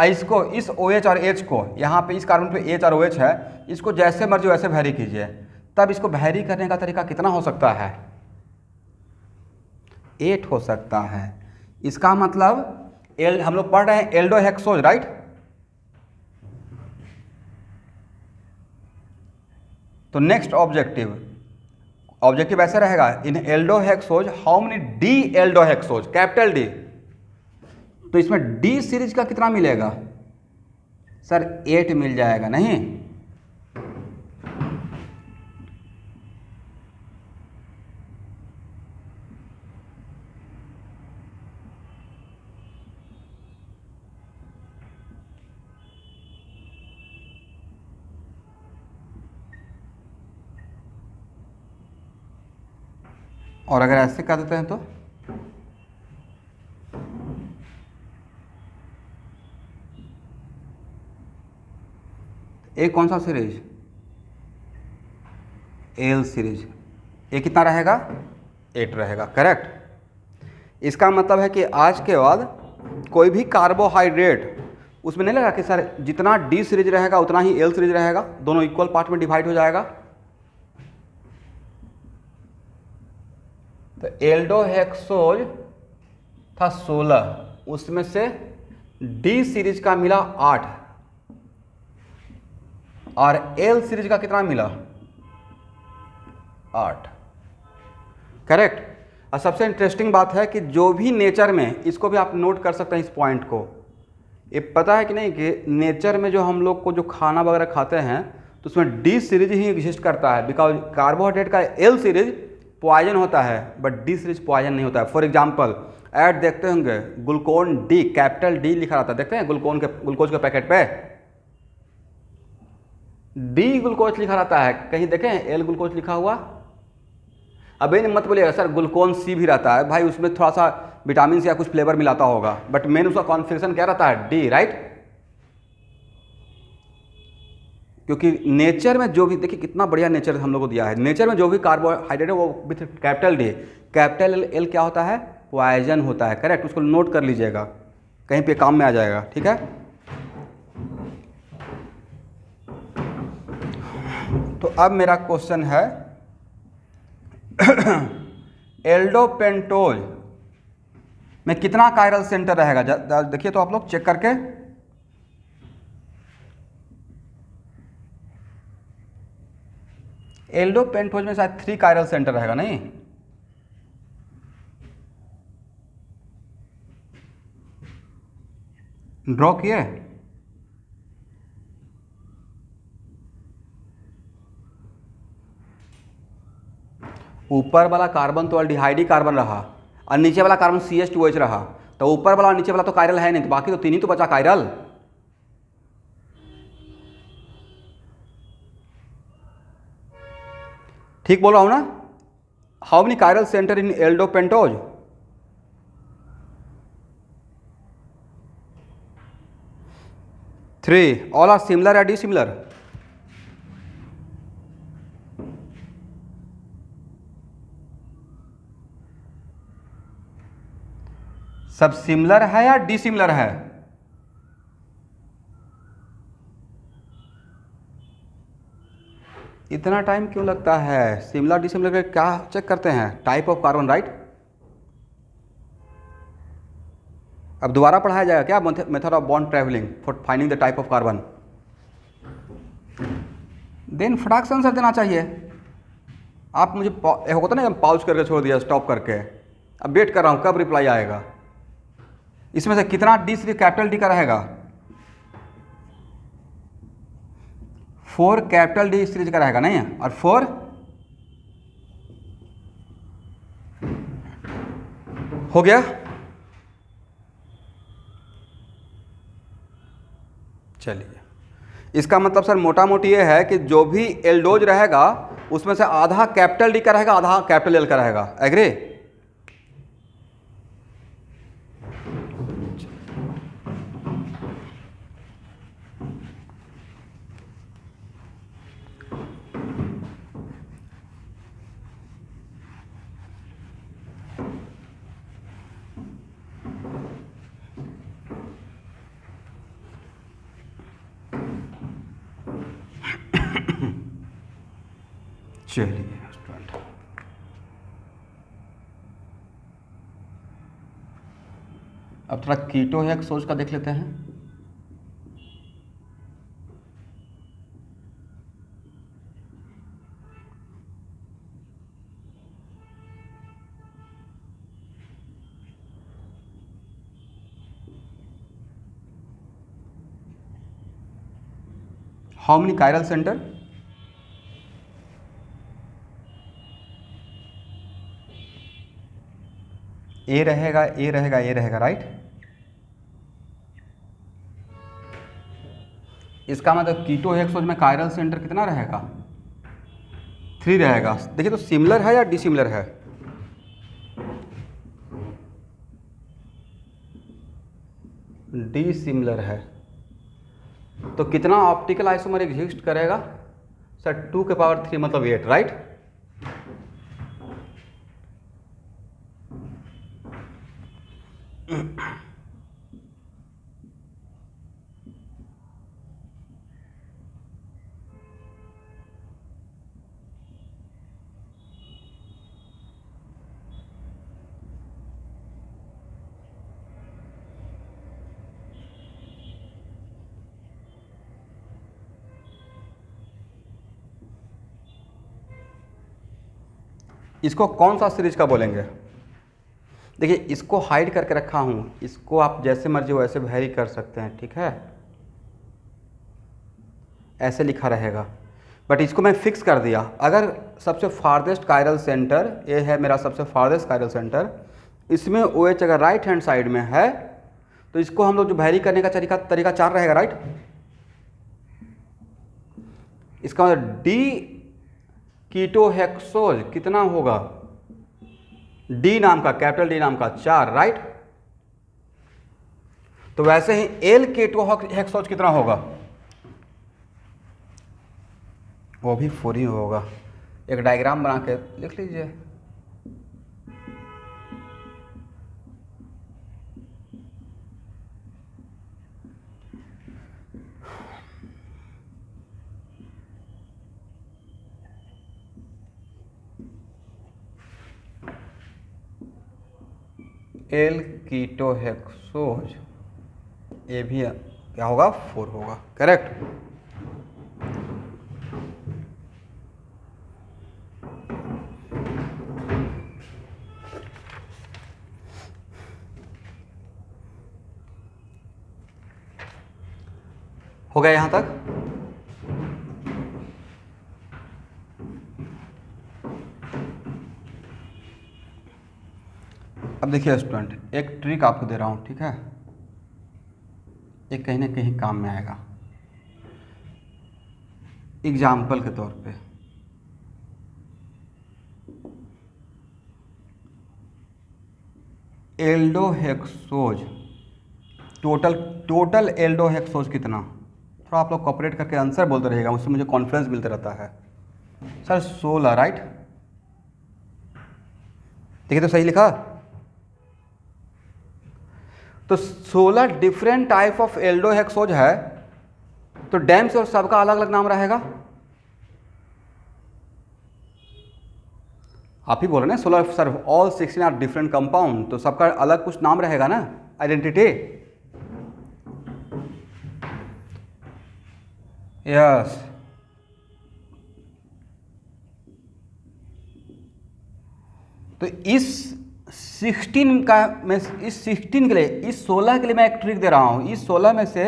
इसको इस OH और H को यहाँ पे इस कार्बन पे H और OH है, इसको जैसे मर्जी वैसे वैरी कीजिए, तब इसको वैरी करने का तरीका कितना हो सकता है? 8 हो सकता है। इसका मतलब हम लोग पढ़ रहे हैं एल्डोहेक्सोज, राइट? तो नेक्स्ट ऑब्जेक्टिव ऐसे रहेगा, in aldohexose how many D aldohexose, capital D. तो इसमें डी सीरीज का कितना मिलेगा सर? 8 मिल जाएगा, नहीं? और अगर ऐसे कर देते हैं तो एक कौन सा सीरीज? L series. ये कितना रहेगा? 8 रहेगा, करेक्ट। इसका मतलब है कि आज के बाद कोई भी कार्बोहाइड्रेट उसमें नहीं लगा कि सर जितना डी सीरीज रहेगा उतना ही एल सीरीज रहेगा, दोनों इक्वल पार्ट में डिवाइड हो जाएगा। तो एल्डोहेक्सोज था 16, उसमें से डी सीरीज का मिला 8 और एल सीरीज का कितना मिला? 8, करेक्ट। और सबसे इंटरेस्टिंग बात है कि जो भी नेचर में, इसको भी आप नोट कर सकते हैं इस पॉइंट को, ये पता है कि नहीं कि नेचर में जो हम लोग को जो खाना वगैरह खाते हैं तो उसमें डी सीरीज ही एग्जिस्ट करता है, बिकॉज कार्बोहाइड्रेट का एल सीरीज पॉइजन होता है बट डी सीरीज पॉइजन नहीं होता है। फॉर एग्जांपल ऐड देखते होंगे, ग्लूकोन डी, कैपिटल डी लिखा रहता है, देखते हैं ग्लूकोज के पैकेट पे डी ग्लूकोज लिखा रहता है, कहीं देखें एल ग्लूकोज लिखा हुआ? अब ये मत बोलिएगा सर ग्लूकोन सी भी रहता है, भाई उसमें थोड़ा सा विटामिन या कुछ फ्लेवर मिलाता होगा, बट मेन उसका कॉन्फ़िगरेशन क्या रहता है? D, right? क्योंकि नेचर में जो भी, देखिए कितना बढ़िया नेचर हम लोग को दिया है, नेचर में जो भी कार्बोहाइड्रेट है वो with capital D, capital L क्या होता है? पॉइजन होता है, करेक्ट। उसको नोट कर लीजिएगा, कहीं पे काम में आ जाएगा, ठीक है? तो अब मेरा क्वेश्चन है एल्डोपेंटोज में कितना कायरल सेंटर रहेगा? देखिए तो आप लोग चेक करके, एल्डोपेंटोज में शायद 3 कायरल सेंटर रहेगा, नहीं? ड्रॉ किए? ऊपर वाला कार्बन तो अल्डिहाइड कार्बन रहा और नीचे वाला कार्बन CH2OH रहा, तो ऊपर वाला और नीचे वाला तो कायरल है नहीं, तो बाकी तो 3 ही तो बचा कायरल। ठीक बोल रहा हूं ना? How many chiral centre in aldopentose? 3। All are similar या डिसिमिलर? सब सिमिलर है या डिसिमिलर है? इतना टाइम क्यों लगता है? सिमिलर डिसिमिलर का क्या चेक करते हैं? Type of carbon, right? अब दोबारा पढ़ाया जाएगा क्या method of bond travelling for finding the type of carbon? Then फटाक से आंसर देना चाहिए। आप मुझे होता ना पॉज करके छोड़ दिया, स्टॉप करके, अब वेट कर रहा हूँ कब रिप्लाई आएगा। इसमें से कितना डी सीरीज कैपिटल डी का रहेगा? 4 कैपिटल डी सीरीज का रहेगा नहीं, और 4 हो गया। चलिए, इसका मतलब सर मोटा मोटी ये है कि जो भी एल्डोज रहेगा उसमें से आधा कैपिटल डी का रहेगा, आधा कैपिटल एल का रहेगा। एग्री? चलिए स्टूडेंट, अब थोड़ा कीटो हेक्सोज का देख लेते हैं। How many chiral centre? ए रहेगा, ए रहेगा, ए रहेगा, राइट। इसका मतलब कीटो हेक्सोज में कायरल सेंटर कितना रहेगा? 3 रहेगा। देखिए तो सिमिलर है या डिसिमिलर है? डिसिमिलर है। तो कितना ऑप्टिकल आइसोमर एग्जिस्ट करेगा सर? 2 के पावर 3 मतलब 8, राइट। इसको कौन सा सीरीज का बोलेंगे? देखिए इसको हाइड करके रखा हूँ, इसको आप जैसे मर्जी वैसे वेरी कर सकते हैं, ठीक है, ऐसे लिखा रहेगा। बट इसको मैं फिक्स कर दिया। अगर सबसे फारदेस्ट कायरल सेंटर ये है, मेरा सबसे फारदेस्ट कायरल सेंटर, इसमें OH अगर राइट हैंड साइड में है तो इसको हम लोग जो वेरी करने का तरीका 4 रहेगा, राइट। इसका मतलब डी कीटो हेक्सोज कितना होगा? डी नाम का, कैपिटल डी नाम का 4, राइट। तो वैसे ही एल कीटो हेक्सोज कितना होगा? वो भी 4 ही होगा। एक डायग्राम बना के लिख लीजिए। एल कीटो हेक्सोज, ये भी क्या होगा? 4 होगा, करेक्ट। हो गया यहां तक? अब देखिए स्टूडेंट, एक ट्रिक आपको दे रहा हूं, ठीक है, ये कहीं ना कहीं काम में आएगा। एग्जाम्पल के तौर पे एल्डोहेक्सोज, टोटल एल्डोहेक्सोज कितना? थोड़ा आप लोग कॉपरेट करके आंसर बोलते रहिएगा, उससे मुझे कॉन्फिडेंस मिलता रहता है। Sir 16, right. देखिए तो सही लिखा। तो 16 डिफरेंट टाइप ऑफ एल्डोहेक्सोज है, तो डैम्स और सबका अलग अलग नाम रहेगा। आप ही बोल रहे हैं 16 sir, all 16 are different compound, तो सबका अलग कुछ नाम रहेगा ना, आइडेंटिटी। यस, तो इस 16 का मैं, इस 16 के लिए, इस 16 के लिए मैं एक ट्रिक दे रहा हूं। इस 16 में से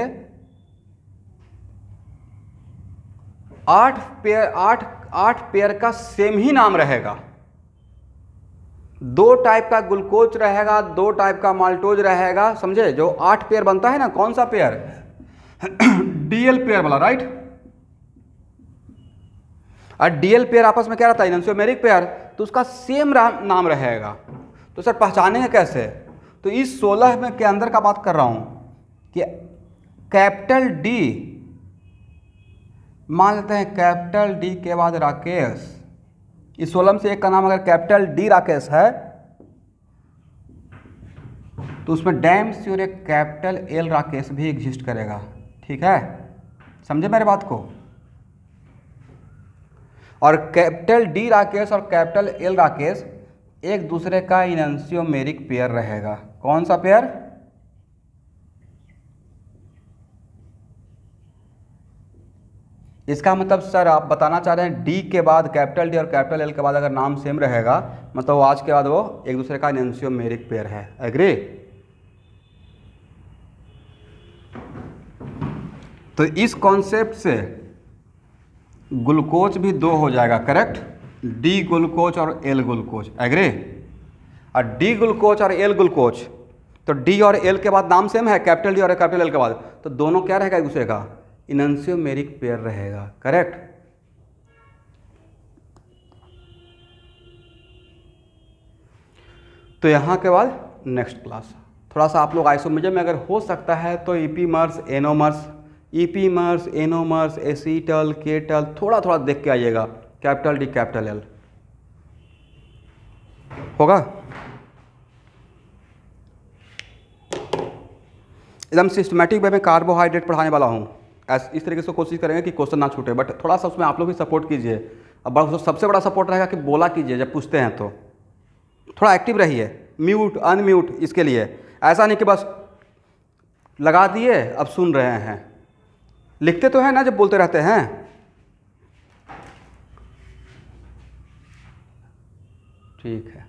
आठ पेयर का सेम ही नाम रहेगा। 2 टाइप का ग्लूकोज रहेगा, 2 टाइप का माल्टोज रहेगा, समझे? जो 8 पेयर बनता है ना, कौन सा पेयर? डीएल पेयर वाला, राइट। और डीएल पेयर आपस में क्या रहता है? इनैंसियोमेरिक पेयर, तो उसका सेम नाम रहेगा। तो सर पहचानेंगे कैसे? तो इस 16 में के अंदर का बात कर रहा हूं कि कैपिटल डी, मान लेते हैं कैपिटल डी के बाद राकेश। इस 16 में से एक का नाम अगर कैपिटल डी राकेश है तो उसमें डैम श्योर एक कैपिटल एल राकेश भी एग्जिस्ट करेगा। ठीक है, समझे मेरे बात को? और कैपिटल डी राकेश और कैपिटल एल राकेश एक दूसरे का इनैंसियोमेरिक पेयर रहेगा। कौन सा पेयर? इसका मतलब सर आप बताना चाह रहे हैं डी के बाद कैपिटल डी और कैपिटल एल के बाद अगर नाम सेम रहेगा मतलब आज के बाद वो एक दूसरे का इनैंसियोमेरिक पेयर है। एग्री? तो इस कॉन्सेप्ट से ग्लूकोज भी 2 हो जाएगा, करेक्ट? डी ग्लूकोज और एल ग्लूकोज। एग्री? और डी ग्लूकोज और एल ग्लूकोज, तो डी और एल के बाद नाम सेम है, कैपिटल डी और कैपिटल एल के बाद, तो दोनों क्या रहेगा एक दूसरे का? इनैंसियोमेरिक पेयर रहेगा, करेक्ट? तो यहां के बाद नेक्स्ट क्लास थोड़ा सा आप लोग आइसोमेरिज्म में अगर हो सकता है तो ईपीमर्स, एनोमर्स, एसीटल, केटल थोड़ा थोड़ा देख के आइएगा। कैपिटल डी कैपिटल एल होगा। एकदम सिस्टमैटिक वे में कार्बोहाइड्रेट पढ़ाने वाला हूँ। इस तरीके से कोशिश करेंगे कि क्वेश्चन ना छूटे, बट थोड़ा सा उसमें आप लोग भी सपोर्ट कीजिए। अब सबसे बड़ा सपोर्ट रहेगा कि बोला कीजिए जब पूछते हैं, तो थोड़ा एक्टिव रहिए, म्यूट अनम्यूट इसके लिए। ऐसा नहीं कि बस लगा दिए अब सुन रहे हैं, लिखते तो हैं ना जब बोलते रहते हैं। ठीक है।